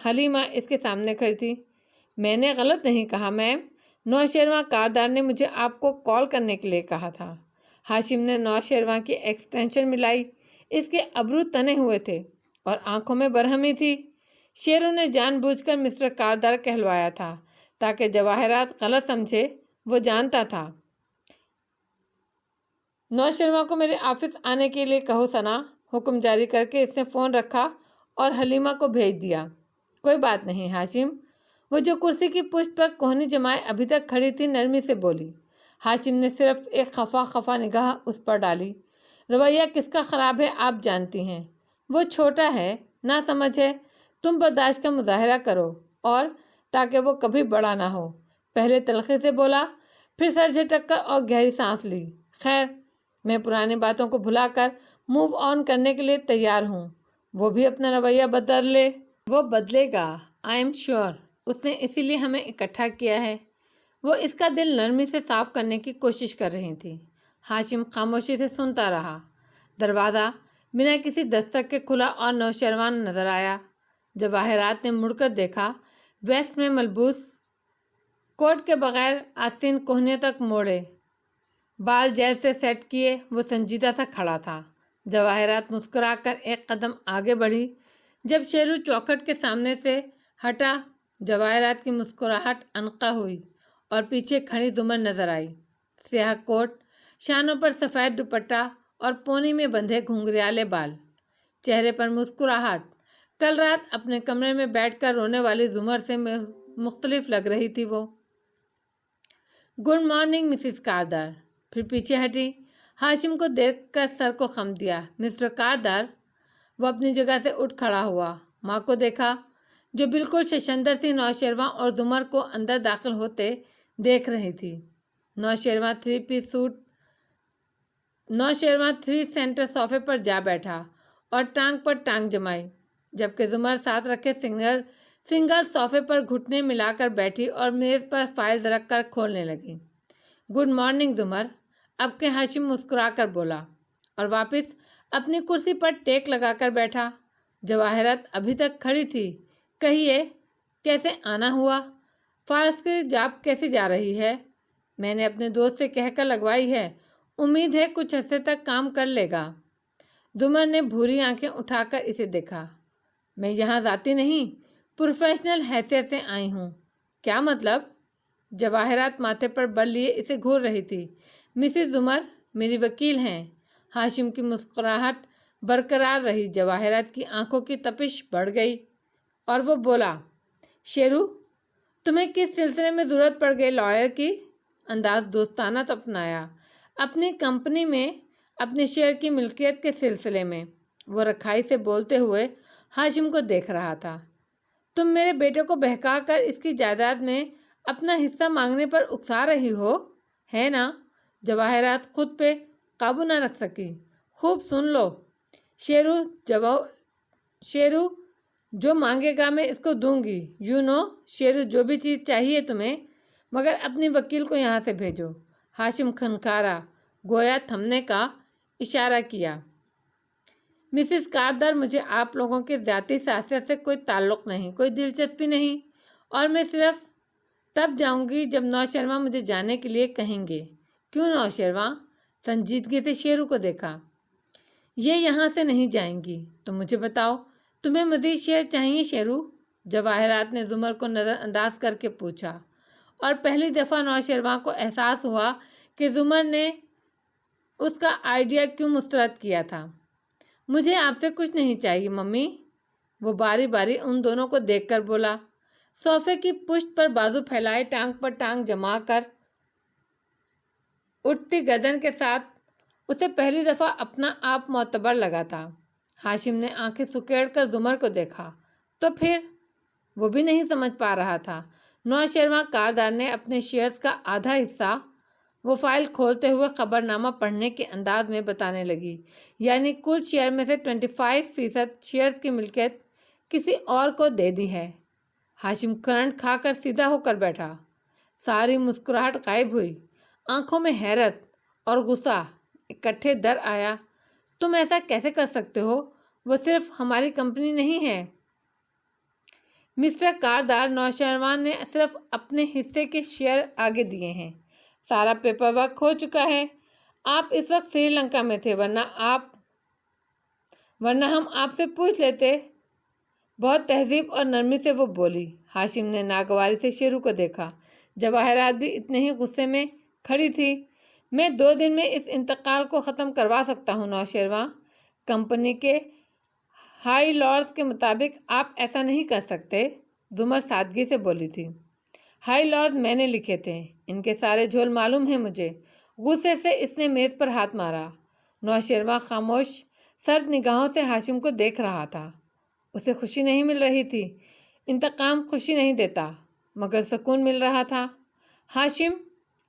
حلیمہ اس کے سامنے کھڑی تھی۔ میں نے غلط نہیں کہا میم، نوشیروان کاردار نے مجھے آپ کو کال کرنے کے لیے کہا تھا۔ ہاشم نے نوشیروان کی ایکسٹینشن ملائی۔ اس کے ابرو تنے ہوئے تھے اور آنکھوں میں برہمی تھی۔ شیرو نے جان بوجھ کر مسٹر کاردار کہلوایا تھا تاکہ جواہرات غلط سمجھے۔ وہ جانتا تھا۔ نوشیروان کو میرے آفس آنے کے لیے کہو ثنا، حکم جاری کر کے اس نے فون رکھا اور حلیمہ کو بھیج دیا۔ کوئی بات نہیں ہاشم، وہ جو کرسی کی پشت پر کوہنی جمائے ابھی تک کھڑی تھی نرمی سے بولی۔ ہاشم نے صرف ایک خفا نگاہ اس پر ڈالی۔ رویہ کس کا خراب ہے آپ جانتی ہیں۔ وہ چھوٹا ہے، نہ سمجھ ہے، تم برداشت کا مظاہرہ کرو اور تاکہ وہ کبھی بڑا نہ ہو۔ پہلے تلخی سے بولا، پھر سر جھٹک کر اور گہری سانس لی۔ خیر، میں پرانی باتوں کو بھلا کر موو آن کرنے کے لیے تیار ہوں۔ وہ بھی اپنا رویہ بدل لے۔ وہ بدلے گا، آئی ایم شیور۔ اس نے اسی لیے ہمیں اکٹھا کیا ہے۔ وہ اس کا دل نرمی سے صاف کرنے کی کوشش کر رہی تھی۔ ہاشم خاموشی سے سنتا رہا۔ دروازہ بنا کسی دستک کے کھلا اور نوشیروان نظر آیا۔ جواہرات نے مڑ کر دیکھا۔ ویسٹ میں ملبوس، کوٹ کے بغیر آستین کوہنیوں تک موڑے، بال جیل سے سیٹ کیے، وہ سنجیدہ سا کھڑا تھا۔ جواہرات مسکرا کر ایک قدم آگے بڑھی۔ جب شیرو چوکھٹ کے سامنے سے ہٹا، جواہرات کی مسکراہٹ انقا ہوئی اور پیچھے کھڑی زمر نظر آئی۔ سیاہ کوٹ، شانوں پر سفید دوپٹہ اور پونی میں بندھے گھنگریالے بال، چہرے پر مسکراہٹ۔ کل رات اپنے کمرے میں بیٹھ کر رونے والی زمر سے مختلف لگ رہی تھی وہ۔ Good morning Mrs Kardar. پھر پیچھے ہٹی۔ ہاشم کو دیکھ کر سر کو خم دیا۔ مسٹر کاردار۔ وہ اپنی جگہ سے اٹھ کھڑا ہوا، ماں کو دیکھا جو بالکل ششندر سی نوشیروان اور زمر کو اندر داخل ہوتے دیکھ رہی تھی۔ نوشیروان 3 سینٹر صوفے پر جا بیٹھا اور ٹانگ پر ٹانگ جمائی، جبکہ زمر ساتھ رکھے سنگل صوفے پر گھٹنے ملا کر بیٹھی اور میز پر فائلز رکھ کر کھولنے لگی۔ گڈ مارننگ زمر، اب کے ہاشم مسکرا کر بولا اور واپس اپنی کرسی پر ٹیک لگا کر بیٹھا۔ جواہرات ابھی تک کھڑی تھی۔ کہیے کیسے آنا ہوا؟ فائلز کی جاب کیسی جا رہی ہے؟ میں نے اپنے دوست سے کہہ کر لگوائی ہے، امید ہے کچھ عرصے تک کام کر لے گا۔ زمر نے بھوری آنکھیں اٹھا کر اسے دیکھا۔ میں یہاں ذاتی نہیں، پروفیشنل حیثیت سے آئی ہوں۔ کیا مطلب؟ جواہرات ماتھے پر بل لیے اسے گھور رہی تھی۔ مسز زمر میری وکیل ہیں۔ ہاشم کی مسکراہٹ برقرار رہی۔ جواہرات کی آنکھوں کی تپش بڑھ گئی اور وہ بولا، شیرو تمہیں کس سلسلے میں ضرورت پڑ گئی لائر کی؟ انداز دوستانہ اپنایا۔ اپنی کمپنی میں اپنے شیئر کی ملکیت کے سلسلے میں۔ وہ رکھائی سے بولتے ہوئے ہاشم کو دیکھ رہا تھا۔ تم میرے بیٹے کو بہکا کر اس کی جائیداد میں اپنا حصہ مانگنے پر اکسا رہی ہو، ہے نا؟ جواہرات خود پہ قابو نہ رکھ سکی۔ خوب سن لو شیرو، جو مانگے گا میں اس کو دوں گی۔ شیرو، جو بھی چیز چاہیے تمہیں، مگر اپنی وکیل کو یہاں سے بھیجو۔ ہاشم کھنکھارا، گویا تھمنے کا اشارہ کیا۔ مسز کاردار، مجھے آپ لوگوں کے ذاتی سیاست سے کوئی تعلق نہیں، کوئی دلچسپی نہیں، اور میں صرف تب جاؤں گی جب نوشرما مجھے جانے کے لیے کہیں گے۔ کیوں نوشرما؟ سنجیدگی سے شیرو کو دیکھا۔ یہ یہاں سے نہیں جائیں گی۔ تو مجھے بتاؤ، تمہیں مزید شیئر چاہیے شیرو؟ جواہرات نے زمر کو نظر انداز کر کے پوچھا، اور پہلی دفعہ نوشرما کو احساس ہوا کہ زمر نے اس کا آئیڈیا کیوں مسترد کیا تھا۔ مجھے آپ سے کچھ نہیں چاہیے ممی، وہ باری باری ان دونوں کو دیکھ کر بولا۔ صوفے کی پشت پر بازو پھیلائے، ٹانگ پر ٹانگ جما کر اٹھتی گردن کے ساتھ اسے پہلی دفعہ اپنا آپ معتبر لگا تھا۔ ہاشم نے آنکھیں سکیڑ کر زمر کو دیکھا، تو پھر وہ بھی نہیں سمجھ پا رہا تھا۔ نوشرما کاردار نے اپنے شیئرز کا آدھا حصہ وہ فائل کھولتے ہوئے خبرنامہ پڑھنے کے انداز میں بتانے لگی، یعنی کل شیئر میں سے 25% شیئرز کی ملکیت کسی اور کو دے دی ہے۔ ہاشم کرنٹ کھا کر سیدھا ہو کر بیٹھا، ساری مسکراہٹ غائب ہوئی، آنکھوں میں حیرت اور غصہ اکٹھے در آیا۔ تم ایسا کیسے کر سکتے ہو؟ وہ صرف ہماری کمپنی نہیں ہے مسٹر کاردار، نوشرما نے صرف اپنے حصے کے شیئر آگے دیے ہیں۔ سارا پیپر ورک ہو چکا ہے۔ آپ اس وقت سری لنکا میں تھے، ورنہ ہم آپ سے پوچھ لیتے۔ بہت تہذیب اور نرمی سے وہ بولی۔ ہاشم نے ناگواری سے شیرو کو دیکھا۔ جواہرات بھی اتنے ہی غصے میں کھڑی تھی۔ میں 2 دن میں اس انتقال کو ختم کروا سکتا ہوں نوشرما۔ کمپنی کے ہائی لاز کے مطابق آپ ایسا نہیں کر سکتے، زمر سادگی سے بولی تھی۔ ہائی لاز میں نے لکھے تھے، ان کے سارے جھول معلوم ہیں مجھے۔ غصے سے اس نے میز پر ہاتھ مارا۔ نوشرما خاموش سرد نگاہوں سے ہاشم کو دیکھ رہا تھا۔ اسے خوشی نہیں مل رہی تھی، انتقام خوشی نہیں دیتا، مگر سکون مل رہا تھا۔ ہاشم،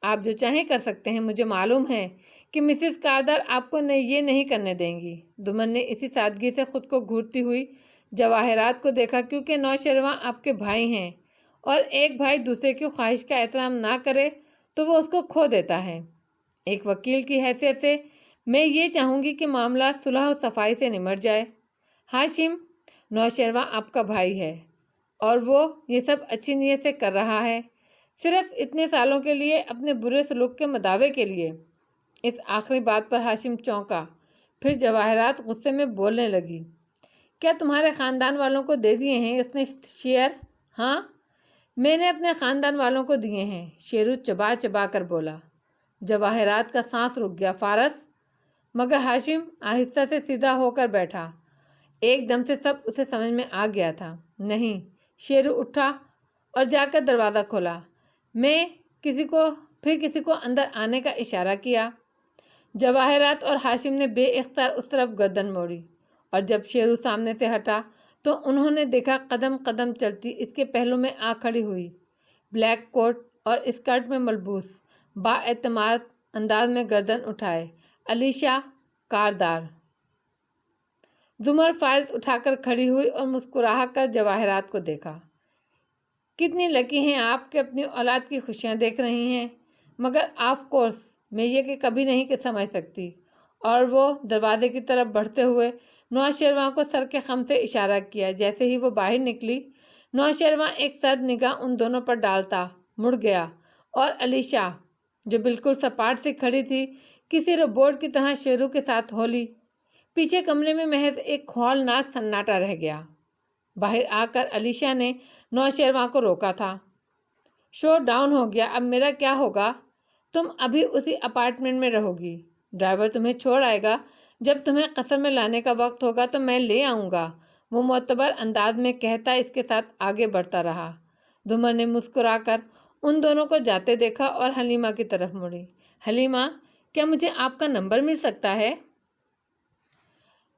آپ جو چاہیں کر سکتے ہیں، مجھے معلوم ہے کہ مسز کاردار آپ کو یہ نہیں کرنے دیں گی۔ زمر نے اسی سادگی سے خود کو گھورتی ہوئی جواہرات کو دیکھا، کیونکہ نوشرما آپ کے بھائی ہیں، اور ایک بھائی دوسرے کی خواہش کا احترام نہ کرے تو وہ اس کو کھو دیتا ہے۔ ایک وکیل کی حیثیت سے میں یہ چاہوں گی کہ معاملہ صلح و صفائی سے نمٹ جائے۔ ہاشم، نوشرما آپ کا بھائی ہے، اور وہ یہ سب اچھی نیت سے کر رہا ہے، صرف اتنے سالوں کے لیے، اپنے برے سلوک کے مداوع کے لیے۔ اس آخری بات پر ہاشم چونکا، پھر جواہرات غصے میں بولنے لگی۔ کیا تمہارے خاندان والوں کو دے دیے ہیں اس نے شیئر؟ ہاں، میں نے اپنے خاندان والوں کو دیے ہیں، شیرو چبا چبا کر بولا۔ جواہرات کا سانس رک گیا۔ فارس؟ مگر ہاشم آہستہ سے سیدھا ہو کر بیٹھا۔ ایک دم سے سب اسے سمجھ میں آ گیا تھا۔ نہیں، شیرو اٹھا اور جا کر دروازہ کھولا۔ میں کسی کو اندر آنے کا اشارہ کیا۔ جواہرات اور ہاشم نے بے اختیار اس طرف گردن موڑی، اور جب شیرو سامنے سے ہٹا تو انہوں نے دیکھا قدم قدم چلتی اس کے پہلو میں آ کھڑی ہوئی، بلیک کوٹ اور اسکرٹ میں ملبوس، با اعتماد انداز میں گردن اٹھائے، علیشا کاردار۔ زمر فائلز اٹھا کر کھڑی ہوئی اور مسکرا کر جواہرات کو دیکھا۔ کتنی لکی ہیں آپ کہ اپنی اولاد کی خوشیاں دیکھ رہی ہیں، مگر آف کورس میں یہ کہ کبھی نہیں سمجھ سکتی۔ اور وہ دروازے کی طرف بڑھتے ہوئے نوشرما کو سر کے خم سے اشارہ کیا۔ جیسے ہی وہ باہر نکلی، نوشرما ایک سرد نگاہ ان دونوں پر ڈالتا مڑ گیا، اور علیشا، جو بالکل سپاٹ سے کھڑی تھی، کسی روبوٹ کی طرح شیرو کے ساتھ ہولی۔ پیچھے کمرے میں محض ایک ہولناک سناٹا رہ گیا۔ باہر آ کر علیشا نے نوشرما کو روکا تھا۔ شو ڈاؤن ہو گیا، اب میرا کیا ہوگا؟ تم ابھی اسی اپارٹمنٹ میں رہو گی، ڈرائیور تمہیں چھوڑ آئے گا، جب تمہیں قصر میں لانے کا وقت ہوگا تو میں لے آؤں گا، وہ معتبر انداز میں کہتا اس کے ساتھ آگے بڑھتا رہا۔ زمر نے مسکرا کر ان دونوں کو جاتے دیکھا اور حلیمہ کی طرف مڑی۔ حلیمہ، کیا مجھے آپ کا نمبر مل سکتا ہے؟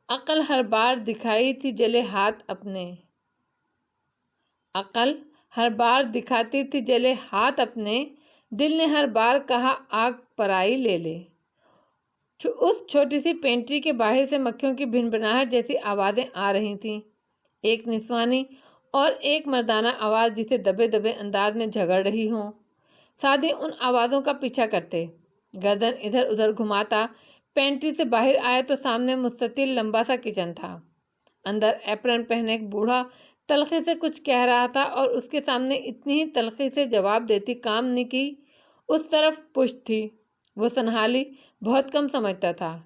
عقل ہر بار دکھائی تھی جلے ہاتھ اپنے، عقل ہر بار دکھاتی تھی جلے ہاتھ اپنے، دل نے ہر بار کہا آگ پرائی لے لے۔ اس چھوٹی سی پینٹری کے باہر سے مکھیوں کی بھنبھناہٹ جیسی آوازیں آ رہی تھیں، ایک نسوانی اور ایک مردانہ آواز جسے دبے دبے انداز میں جھگڑ رہی ہوں۔ سعدی ان آوازوں کا پیچھا کرتے، گردن ادھر ادھر گھماتا، پینٹری سے باہر آیا تو سامنے مستطیل لمبا سا کچن تھا۔ اندر ایپرن پہنے ایک بوڑھا تلخی سے کچھ کہہ رہا تھا اور اس کے سامنے اتنی ہی تلخی سے جواب دیتی کامنی کی اس طرف پشت تھی۔ وہ سنہالی بہت کم سمجھتا تھا،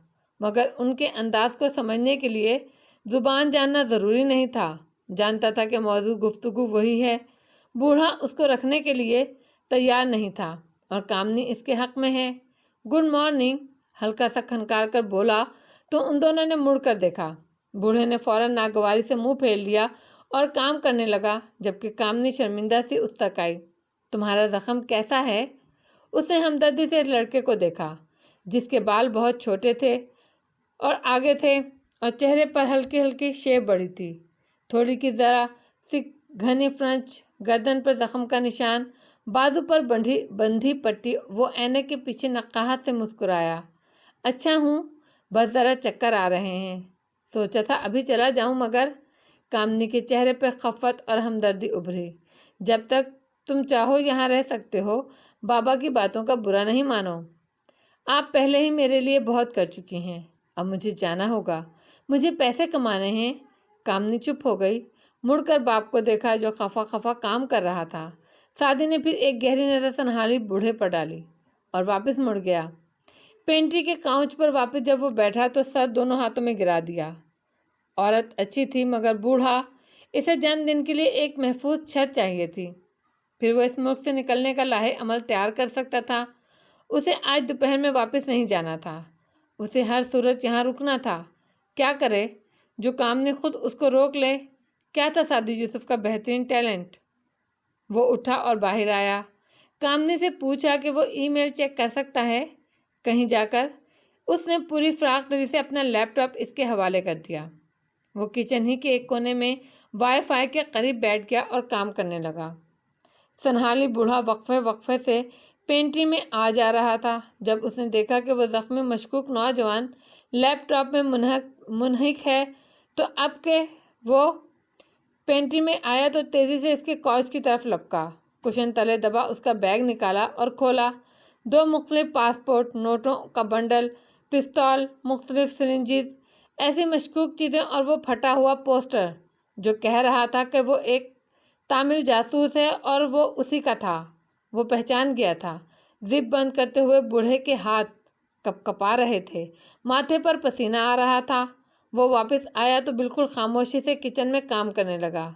مگر ان کے انداز کو سمجھنے کے لیے زبان جاننا ضروری نہیں تھا۔ جانتا تھا کہ موضوع گفتگو وہی ہے۔ بوڑھا اس کو رکھنے کے لیے تیار نہیں تھا اور کامنی اس کے حق میں ہے۔ گڈ مارننگ، ہلکا سا کھنکار کر بولا تو ان دونوں نے مڑ کر دیکھا۔ بوڑھے نے فوراً ناگواری سے منہ پھیر لیا اور کام کرنے لگا، جبکہ کامنی شرمندہ سی اس تک آئی۔ تمہارا زخم کیسا ہے؟ اس نے ہمدردی سے اس لڑکے کو دیکھا جس کے بال بہت چھوٹے تھے اور آگے تھے اور چہرے پر ہلکی ہلکی شیب بڑی تھی، تھوڑی کی ذرا سی گھنی فرنچ، گردن پر زخم کا نشان، بازو پر بندھی پٹی۔ وہ اینے کے پیچھے نقاہت سے مسکرایا۔ اچھا ہوں، بس ذرا چکر آ رہے ہیں، سوچا تھا ابھی چلا جاؤں مگر۔ کامنی کے چہرے پہ خفت اور ہمدردی ابھری۔ جب تک تم چاہو یہاں رہ سکتے ہو، بابا کی باتوں کا برا نہیں مانو۔ آپ پہلے ہی میرے لیے بہت کر چکی ہیں، اب مجھے جانا ہوگا، مجھے پیسے کمانے ہیں۔ کامنی چپ ہو گئی، مڑ کر باپ کو دیکھا جو خفا خفا کام کر رہا تھا۔ سعدی نے پھر ایک گہری نظر سنہالی بوڑھے پر ڈالی اور واپس مڑ گیا۔ پینٹری کے کاؤچ پر واپس جب وہ بیٹھا تو سر دونوں ہاتھوں میں گرا دیا۔ عورت اچھی تھی مگر بوڑھا، اسے چند دن کے لیے ایک محفوظ چھت چاہیے تھی، پھر وہ اس ملک سے نکلنے کا لاہے عمل تیار کر سکتا تھا۔ اسے آج دوپہر میں واپس نہیں جانا تھا، اسے ہر صورت یہاں رکنا تھا۔ کیا کرے جو کامنی خود اس کو روک لے؟ کیا تھا سعدی یوسف کا بہترین ٹیلنٹ؟ وہ اٹھا اور باہر آیا۔ کامنی سے پوچھا کہ وہ ای میل چیک کر سکتا ہے کہیں جا کر۔ اس نے پوری فراق دلی سے اپنا لیپ ٹاپ اس کے حوالے کر دیا۔ وہ کچن ہی کے ایک کونے میں وائی فائی کے قریب بیٹھ گیا اور کام کرنے لگا۔ سنہالی بوڑھا وقفے وقفے سے پینٹری میں آ جا رہا تھا۔ جب اس نے دیکھا کہ وہ زخمی مشکوک نوجوان لیپ ٹاپ میں منہمک ہے تو اب کہ وہ پینٹری میں آیا تو تیزی سے اس کے کوچ کی طرف لپکا، کشن تلے دبا اس کا بیگ نکالا اور کھولا۔ 2 مختلف پاسپورٹ، نوٹوں کا بنڈل، پستول، مختلف سرنجز، ایسی مشکوک چیزیں اور وہ پھٹا ہوا پوسٹر جو کہہ رہا تھا کہ وہ ایک تامل جاسوس ہے اور وہ اسی کا تھا۔ وہ پہچان گیا تھا۔ زپ بند کرتے ہوئے بوڑھے کے ہاتھ کپ کپا رہے تھے، ماتھے پر پسینہ آ رہا تھا۔ وہ واپس آیا تو بالکل خاموشی سے کچن میں کام کرنے لگا۔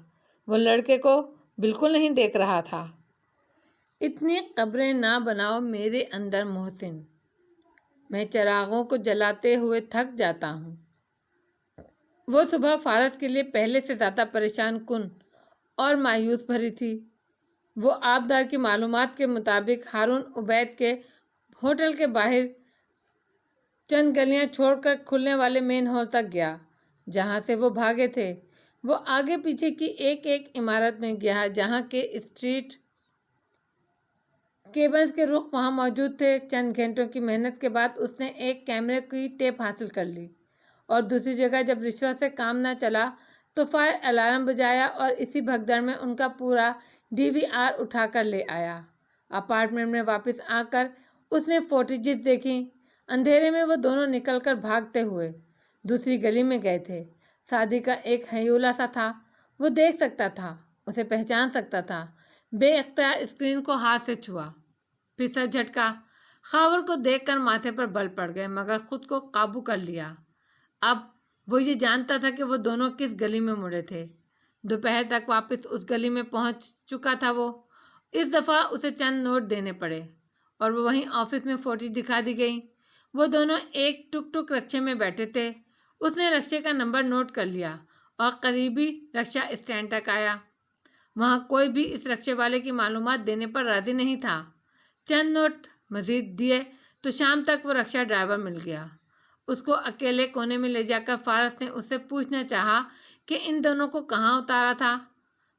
وہ لڑکے کو بالکل نہیں دیکھ رہا تھا۔ اتنی قبریں نہ بناؤ میرے اندر محسن، میں چراغوں کو جلاتے ہوئے تھک جاتا ہوں۔ وہ صبح فارس کے لیے پہلے سے زیادہ پریشان کن اور مایوس بھری تھی۔ وہ آبدار کی معلومات کے مطابق ہارون عبید کے ہوٹل کے باہر چند گلیاں چھوڑ کر کھلنے والے مین ہال تک گیا جہاں سے وہ بھاگے تھے۔ وہ آگے پیچھے کی ایک ایک عمارت میں گیا جہاں کے اسٹریٹ کیبنز کے رخ وہاں موجود تھے۔ چند گھنٹوں کی محنت کے بعد اس نے ایک کیمرے کی ٹیپ حاصل کر لی اور دوسری جگہ جب رشوت سے کام نہ چلا تو فائر الارم بجایا اور اسی بھگدڑ میں ان کا پورا DVR اٹھا کر لے آیا۔ اپارٹمنٹ میں واپس آ کر اس نے فوٹیجز دیکھی۔ اندھیرے میں وہ دونوں نکل کر بھاگتے ہوئے دوسری گلی میں گئے تھے۔ سعدی کا ایک ہیولا سا تھا، وہ دیکھ سکتا تھا، اسے پہچان سکتا تھا۔ بے اختیار اسکرین کو ہاتھ سے چھوا، پھر سر جھٹکا۔ خاور کو دیکھ کر ماتھے پر بل پڑ گئے مگر خود کو قابو کر لیا۔ اب وہ یہ جانتا تھا کہ وہ دونوں کس گلی میں مڑے تھے۔ دوپہر تک واپس اس گلی میں پہنچ چکا تھا وہ۔ اس دفعہ اسے چند نوٹ دینے پڑے اور وہ وہیں آفس میں فوٹیج دکھا دی گئی۔ وہ دونوں ایک ٹک ٹک رکشے میں بیٹھے تھے۔ اس نے رکشے کا نمبر نوٹ کر لیا اور قریبی رکشہ اسٹینڈ تک آیا۔ وہاں کوئی بھی اس رکشے والے کی معلومات دینے پر راضی نہیں تھا۔ چند نوٹ مزید دیے تو شام تک وہ رکشہ ڈرائیور مل گیا۔ اس کو اکیلے کونے میں لے جا کر فارس نے اس سے پوچھنا چاہا کہ ان دونوں کو کہاں اتارا تھا۔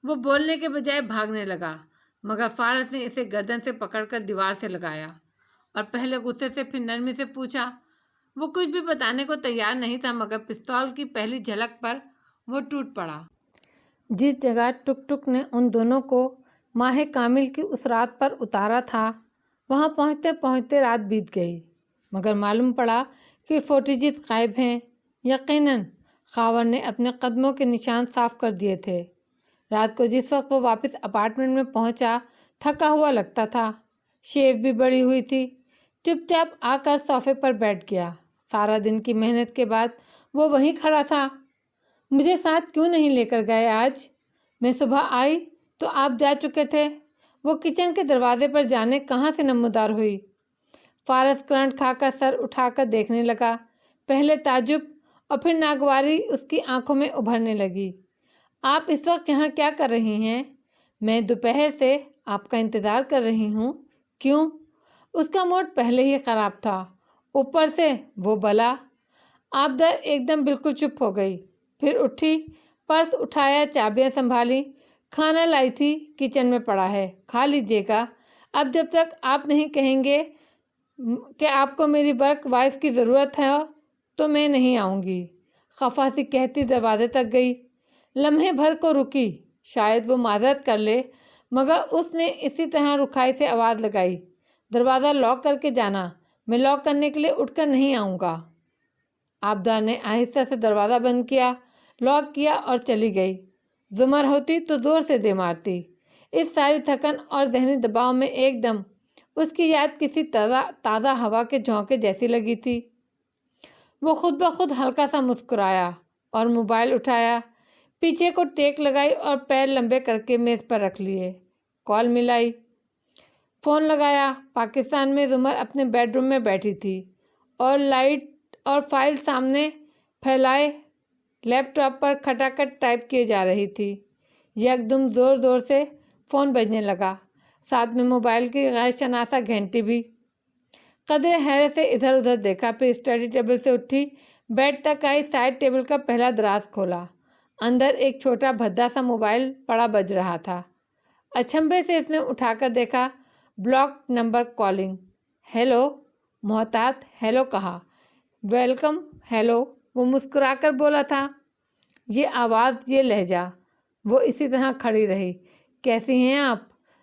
وہ بولنے کے بجائے بھاگنے لگا مگر فارس نے اسے گردن سے پکڑ کر دیوار سے لگایا اور پہلے غصے سے پھر نرمی سے پوچھا۔ وہ کچھ بھی بتانے کو تیار نہیں تھا مگر پستول کی پہلی جھلک پر وہ ٹوٹ پڑا۔ جس جگہ ٹک ٹک نے ان دونوں کو ماہ کامل کی اس رات پر اتارا تھا وہاں پہنچتے پہنچتے رات بیت گئی مگر معلوم پڑا کہ فوٹیجیت غائب ہیں۔ یقیناً خاور نے اپنے قدموں کے نشان صاف کر دیے تھے۔ رات کو جس وقت وہ واپس اپارٹمنٹ میں پہنچا تھکا ہوا لگتا تھا، شیو بھی بڑی ہوئی تھی۔ چپ چاپ آ کر صوفے پر بیٹھ گیا۔ سارا دن کی محنت کے بعد وہ وہیں کھڑا تھا۔ مجھے ساتھ کیوں نہیں لے کر گئے آج؟ میں صبح آئی تو آپ جا چکے تھے۔ وہ کچن کے دروازے پر جانے کہاں سے نمودار ہوئی۔ فارس کرنٹ کھا کر سر اٹھا کر دیکھنے لگا۔ پہلے تعجب اور پھر ناگواری اس کی آنکھوں میں ابھرنے لگی۔ آپ اس وقت یہاں کیا کر رہی ہیں؟ میں دوپہر سے آپ کا انتظار کر رہی ہوں۔ کیوں؟ اس کا موڈ پہلے ہی خراب تھا، اوپر سے وہ بلا۔ آبدار ایک دم بالکل چپ ہو گئی، پھر اٹھی، پرس اٹھایا، چابیاں سنبھالی۔ کھانا لائی تھی، کچن میں پڑا ہے، کھا لیجیے گا۔ اب جب تک آپ نہیں کہیں گے کہ آپ کو میری ورک وائف کی ضرورت ہے تو میں نہیں آؤں گی، خفا سی کہتی دروازے تک گئی۔ لمحے بھر کو رکی، شاید وہ معذرت کر لے، مگر اس نے اسی طرح رکھائی سے آواز لگائی، دروازہ لاک کر کے جانا، میں لاک کرنے کے لیے اٹھ کر نہیں آؤں گا۔ آبدار نے آہستہ سے دروازہ بند کیا، لاک کیا اور چلی گئی۔ زمر ہوتی تو زور سے دے مارتی۔ اس ساری تھکن اور ذہنی دباؤ میں ایک دم اس کی یاد کسی تازہ ہوا کے جھونکے جیسی لگی تھی۔ وہ خود بخود ہلکا سا مسکرایا اور موبائل اٹھایا، پیچھے کو ٹیک لگائی اور پیر لمبے کر کے میز پر رکھ لیے۔ کال ملائی، فون لگایا۔ پاکستان میں زمر اپنے بیڈ روم میں بیٹھی تھی اور لائٹ اور فائل سامنے پھیلائے لیپ ٹاپ پر کھٹاکھٹ ٹائپ کیے جا رہی تھی۔ یکدم زور زور سے فون بجنے لگا، ساتھ میں موبائل کی غیر شناسا گھنٹی بھی۔ قدرے حیرت سے ادھر ادھر دیکھا، پھر اسٹڈی ٹیبل سے اٹھی، بیڈ تک آئی، سائڈ ٹیبل کا پہلا دراز کھولا، اندر ایک چھوٹا بھدا سا موبائل پڑا بج رہا تھا۔ اچنبھے سے اس نے اٹھا کر دیکھا، بلاک نمبر کالنگ۔ ہیلو، محتاط ہیلو کہا۔ ویلکم، ہیلو، وہ مسکرا کر بولا تھا۔ یہ آواز، یہ لہجہ۔ وہ اسی طرح کھڑی رہی۔ کیسی ہیں آپ؟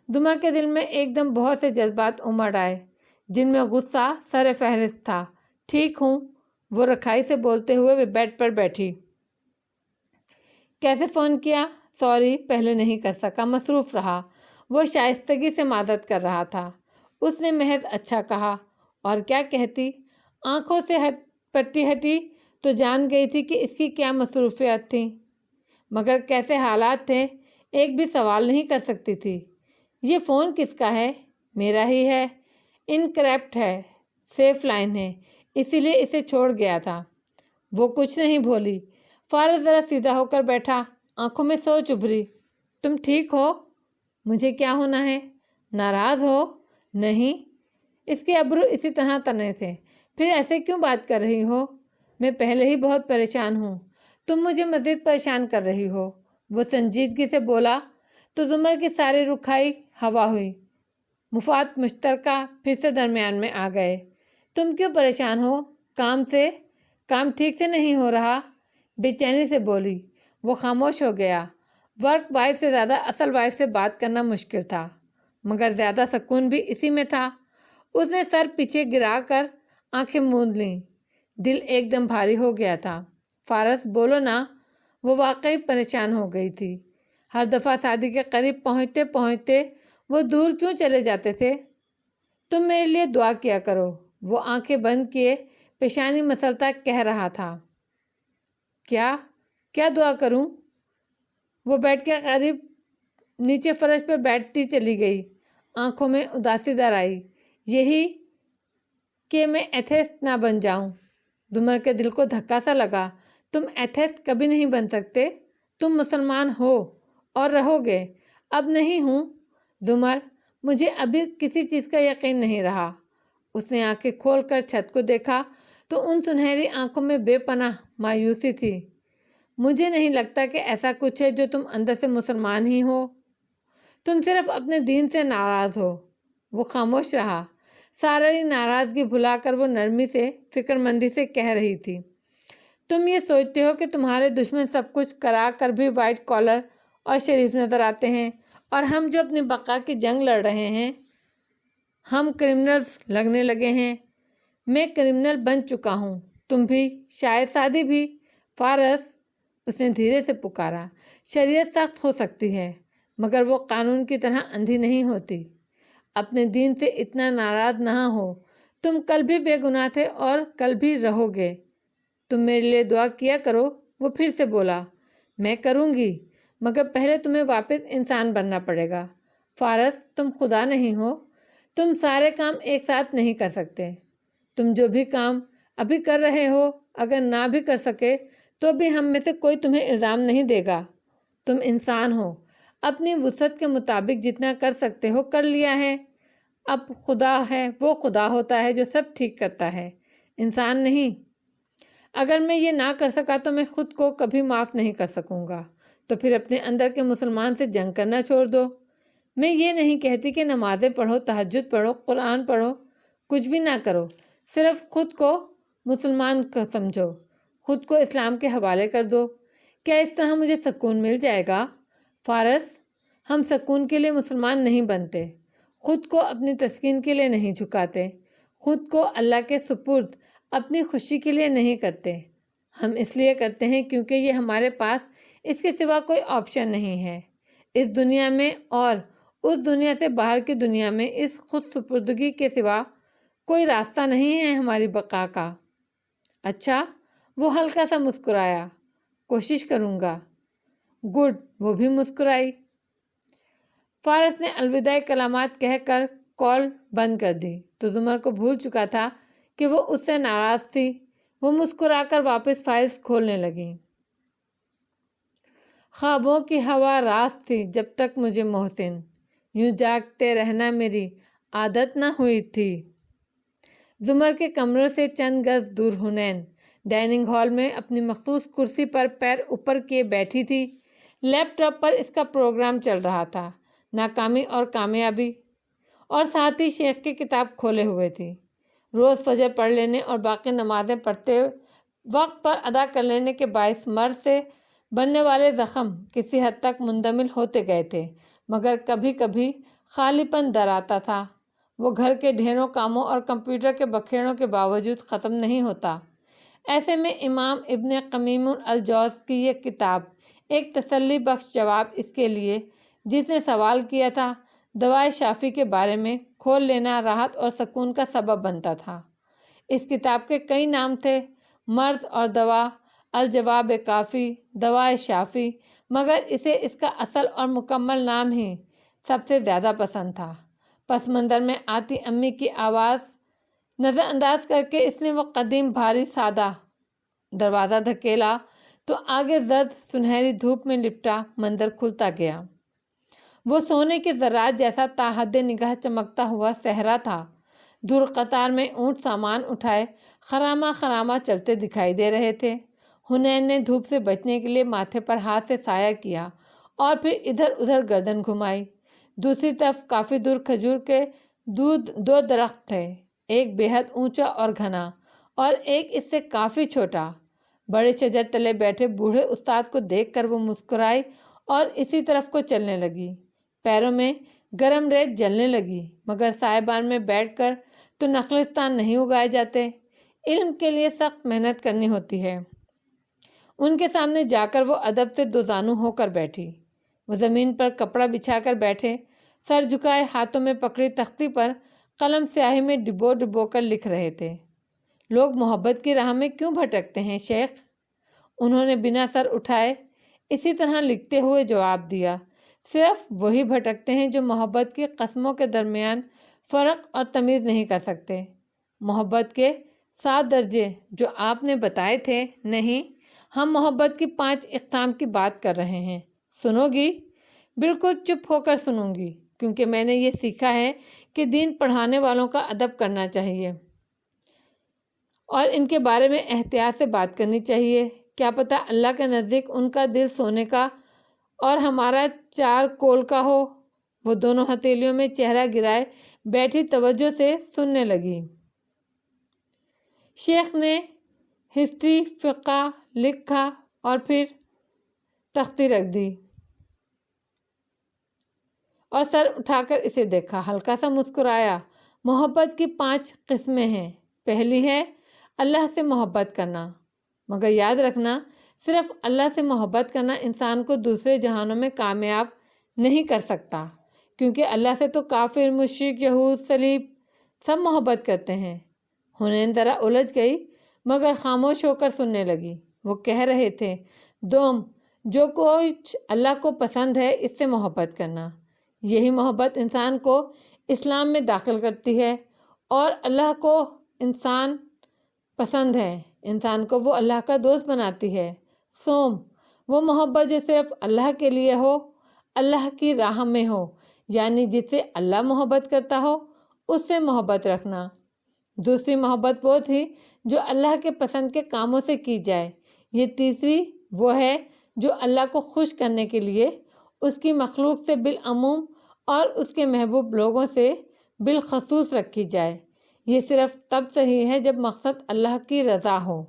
زمر کے دل میں ایک دم بہت سے جذبات امڑ آئے، جن میں غصہ سر فہرست تھا۔ ٹھیک ہوں، وہ رکھائی سے بولتے ہوئے بیڈ پر بیٹھی۔ کیسے فون کیا؟ سوری، پہلے نہیں کر سکا، مصروف رہا۔ وہ شائستگی سے معذرت کر رہا تھا۔ اس نے محض اچھا کہا، اور کیا کہتی؟ آنکھوں سے پٹی ہٹی تو جان گئی تھی کہ اس کی کیا مصروفیات تھیں، مگر کیسے حالات تھے ایک بھی سوال نہیں کر سکتی تھی۔ یہ فون کس کا ہے؟ میرا ہی ہے، انکرپٹ ہے، سیف لائن ہے، اسی لیے اسے چھوڑ گیا تھا۔ وہ کچھ نہیں بولی۔ فارس ذرا سیدھا ہو کر بیٹھا، آنکھوں میں سوچ ابھری۔ تم ٹھیک ہو؟ مجھے کیا ہونا ہے؟ ناراض ہو؟ نہیں۔ اس کے ابرو اسی طرح تنے تھے۔ پھر ایسے کیوں بات کر رہی ہو؟ میں پہلے ہی بہت پریشان ہوں، تم مجھے مزید پریشان کر رہی ہو۔ وہ سنجیدگی سے بولا تو زمر کی ساری رکھائی ہوا ہوئی۔ مفاد مشترکہ پھر سے درمیان میں آ گئے۔ تم کیوں پریشان ہو؟ کام سے؟ کام ٹھیک سے نہیں ہو رہا؟ بے چینی سے بولی۔ وہ خاموش ہو گیا۔ ورک وائف سے زیادہ اصل وائف سے بات کرنا مشکل تھا، مگر زیادہ سکون بھی اسی میں تھا۔ اس نے سر پیچھے گرا کر آنکھیں موند لیں، دل ایک دم بھاری ہو گیا تھا۔ فارس، بولو نا۔ وہ واقعی پریشان ہو گئی تھی۔ ہر دفعہ شادی کے قریب پہنچتے پہنچتے وہ دور کیوں چلے جاتے تھے؟ تم میرے لیے دعا کیا کرو، وہ آنکھیں بند کیے پیشانی مسلتا کہہ رہا تھا۔ کیا دعا کروں؟ وہ بیڈ کے قریب نیچے فرش پر بیٹھتی چلی گئی، آنکھوں میں اداسی در آئی۔ یہی کہ میں ایتھیسٹ نہ بن جاؤں۔ زمر کے دل کو دھکا سا لگا۔ تم ایتھیسٹ کبھی نہیں بن سکتے، تم مسلمان ہو اور رہو گے۔ اب نہیں ہوں زمر، مجھے ابھی کسی چیز کا یقین نہیں رہا۔ اس نے آنکھیں کھول کر چھت کو دیکھا تو ان سنہری آنکھوں میں بے پناہ مایوسی تھی۔ مجھے نہیں لگتا کہ ایسا کچھ ہے جو تم اندر سے مسلمان ہی ہو، تم صرف اپنے دین سے ناراض ہو۔ وہ خاموش رہا۔ ساری ناراضگی بھلا کر وہ نرمی سے، فکر مندی سے کہہ رہی تھی، تم یہ سوچتے ہو کہ تمہارے دشمن سب کچھ کرا کر بھی وائٹ کالر اور شریف نظر آتے ہیں، اور ہم جو اپنی بقا کی جنگ لڑ رہے ہیں ہم کرمنلز لگنے لگے ہیں۔ میں کرمنل بن چکا ہوں، تم بھی، شاید سعدی بھی۔ فارس، اس نے دھیرے سے پکارا۔ شریعت سخت ہو سکتی ہے مگر وہ قانون کی طرح اندھی نہیں ہوتی۔ اپنے دین سے اتنا ناراض نہ ہو، تم کل بھی بے گناہ تھے اور کل بھی رہو گے۔ تم میرے لیے دعا کیا کرو۔ وہ پھر سے بولا، میں کروں گی مگر پہلے تمہیں واپس انسان بننا پڑے گا۔ فارس، تم خدا نہیں ہو، تم سارے کام ایک ساتھ نہیں کر سکتے۔ تم جو بھی کام ابھی کر رہے ہو اگر نہ بھی کر سکے تو بھی ہم میں سے کوئی تمہیں الزام نہیں دے گا۔ تم انسان ہو، اپنی وسعت کے مطابق جتنا کر سکتے ہو کر لیا ہے۔ اب خدا ہے، وہ خدا ہوتا ہے جو سب ٹھیک کرتا ہے، انسان نہیں۔ اگر میں یہ نہ کر سکا تو میں خود کو کبھی معاف نہیں کر سکوں گا، تو پھر اپنے اندر کے مسلمان سے جنگ کرنا چھوڑ دو۔ میں یہ نہیں کہتی کہ نمازیں پڑھو، تہجد پڑھو، قرآن پڑھو، کچھ بھی نہ کرو، صرف خود کو مسلمان سمجھو، خود کو اسلام کے حوالے کر دو۔ کیا اس طرح مجھے سکون مل جائے گا؟ فارس، ہم سکون کے لیے مسلمان نہیں بنتے، خود کو اپنی تسکین کے لیے نہیں جھکاتے، خود کو اللہ کے سپرد اپنی خوشی کے لیے نہیں کرتے۔ ہم اس لیے کرتے ہیں کیونکہ یہ ہمارے پاس اس کے سوا کوئی آپشن نہیں ہے۔ اس دنیا میں اور اس دنیا سے باہر کی دنیا میں اس خود سپردگی کے سوا کوئی راستہ نہیں ہے ہماری بقا کا۔ اچھا، وہ ہلکا سا مسکرایا۔ کوشش کروں گا۔ گڈ، وہ بھی مسکرائی۔ فارس نے الوداعی کلمات کہہ کر کال بند کر دی تو زمر کو بھول چکا تھا کہ وہ اس سے ناراض تھی۔ وہ مسکرا کر واپس فائلز کھولنے لگی۔ خوابوں کی ہوا راست تھی جب تک مجھے محسن، یوں جاگتے رہنا میری عادت نہ ہوئی تھی۔ زمر کے کمرے سے چند گز دور حنین ڈائننگ ہال میں اپنی مخصوص کرسی پر پیر اوپر کیے بیٹھی تھی۔ لیپ ٹاپ پر اس کا پروگرام چل رہا تھا، ناکامی اور کامیابی، اور ساتھ ہی شیخ کی کتاب کھولے ہوئے تھی۔ روز فجر پڑھ لینے اور باقی نمازیں پڑھتے وقت پر ادا کر لینے کے باعث مرض سے بننے والے زخم کسی حد تک مندمل ہوتے گئے تھے مگر کبھی کبھی خالی پن در آتا تھا۔ وہ گھر کے ڈھیروں کاموں اور کمپیوٹر کے بکھیڑوں کے باوجود ختم نہیں ہوتا۔ ایسے میں امام ابن قیم الجوز کی یہ کتاب ایک تسلی بخش جواب اس کے لیے جس نے سوال کیا تھا، دوائے شافی کے بارے میں کھول لینا راحت اور سکون کا سبب بنتا تھا۔ اس کتاب کے کئی نام تھے، مرض اور دوا، الجواب کافی، دوائے شافی، مگر اسے اس کا اصل اور مکمل نام ہی سب سے زیادہ پسند تھا۔ پس منظر میں آتی امی کی آواز نظر انداز کر کے اس نے وہ قدیم بھاری سادہ دروازہ دھکیلا تو آگے زرد سنہری دھوپ میں لپٹا منظر کھلتا گیا۔ وہ سونے کے ذرات جیسا تا حد نگاہ چمکتا ہوا صحرا تھا۔ دور قطار میں اونٹ سامان اٹھائے خراما خراما چلتے دکھائی دے رہے تھے۔ حنین نے دھوپ سے بچنے کے لیے ماتھے پر ہاتھ سے سایہ کیا اور پھر ادھر ادھر گردن گھمائی۔ دوسری طرف کافی دور کھجور کے دو درخت تھے، ایک بے حد اونچا اور گھنا اور ایک اس سے کافی چھوٹا۔ بڑے شجر تلے بیٹھے بوڑھے استاد کو دیکھ کر وہ مسکرائی اور اسی طرف کو چلنے لگی۔ پیروں میں گرم ریت جلنے لگی، مگر سائبان میں بیٹھ کر تو نخلستان نہیں اگائے جاتے، علم کے لیے سخت محنت کرنی ہوتی ہے۔ ان کے سامنے جا کر وہ ادب سے دو زانو ہو کر بیٹھی۔ وہ زمین پر کپڑا بچھا کر بیٹھے، سر جھکائے ہاتھوں میں پکڑی تختی پر قلم سیاہی میں ڈبو ڈبو کر لکھ رہے تھے۔ لوگ محبت کی راہ میں کیوں بھٹکتے ہیں شیخ؟ انہوں نے بنا سر اٹھائے اسی طرح لکھتے ہوئے جواب دیا، صرف وہی بھٹکتے ہیں جو محبت کی قسموں کے درمیان فرق اور تمیز نہیں کر سکتے۔ محبت کے 7 درجے جو آپ نے بتائے تھے، نہیں، ہم محبت کی 5 اقسام کی بات کر رہے ہیں۔ سنو گی؟ بالکل چپ ہو کر سنوں گی، کیونکہ میں نے یہ سیکھا ہے کہ دین پڑھانے والوں کا ادب کرنا چاہیے اور ان کے بارے میں احتیاط سے بات کرنی چاہیے۔ کیا پتہ اللہ کے نزدیک ان کا دل سونے کا اور ہمارا چارکول کا ہو۔ وہ دونوں ہتھیلیوں میں چہرہ گرائے بیٹھی توجہ سے سننے لگی۔ شیخ نے ہسٹری فقہ لکھا اور پھر تختی رکھ دی اور سر اٹھا کر اسے دیکھا، ہلکا سا مسکرایا۔ محبت کی 5 قسمیں ہیں۔ پہلی ہے اللہ سے محبت کرنا۔ مگر یاد رکھنا، صرف اللہ سے محبت کرنا انسان کو دوسرے جہانوں میں کامیاب نہیں کر سکتا، کیونکہ اللہ سے تو کافر، مشرک، یہود، صلیب سب محبت کرتے ہیں۔ حنین ذرا الجھ گئی مگر خاموش ہو کر سننے لگی۔ وہ کہہ رہے تھے، دوم، جو کچھ اللہ کو پسند ہے اس سے محبت کرنا۔ یہی محبت انسان کو اسلام میں داخل کرتی ہے، اور اللہ کو انسان پسند ہے، انسان کو وہ اللہ کا دوست بناتی ہے۔ سوم، وہ محبت جو صرف اللہ کے لیے ہو، اللہ کی راہ میں ہو، یعنی جس سے اللہ محبت کرتا ہو اس سے محبت رکھنا۔ دوسری محبت وہ تھی جو اللہ کے پسند کے کاموں سے کی جائے۔ یہ تیسری وہ ہے جو اللہ کو خوش کرنے کے لیے اس کی مخلوق سے بالعموم اور اس کے محبوب لوگوں سے بالخصوص رکھی جائے۔ یہ صرف تب صحیح ہے جب مقصد اللہ کی رضا ہو۔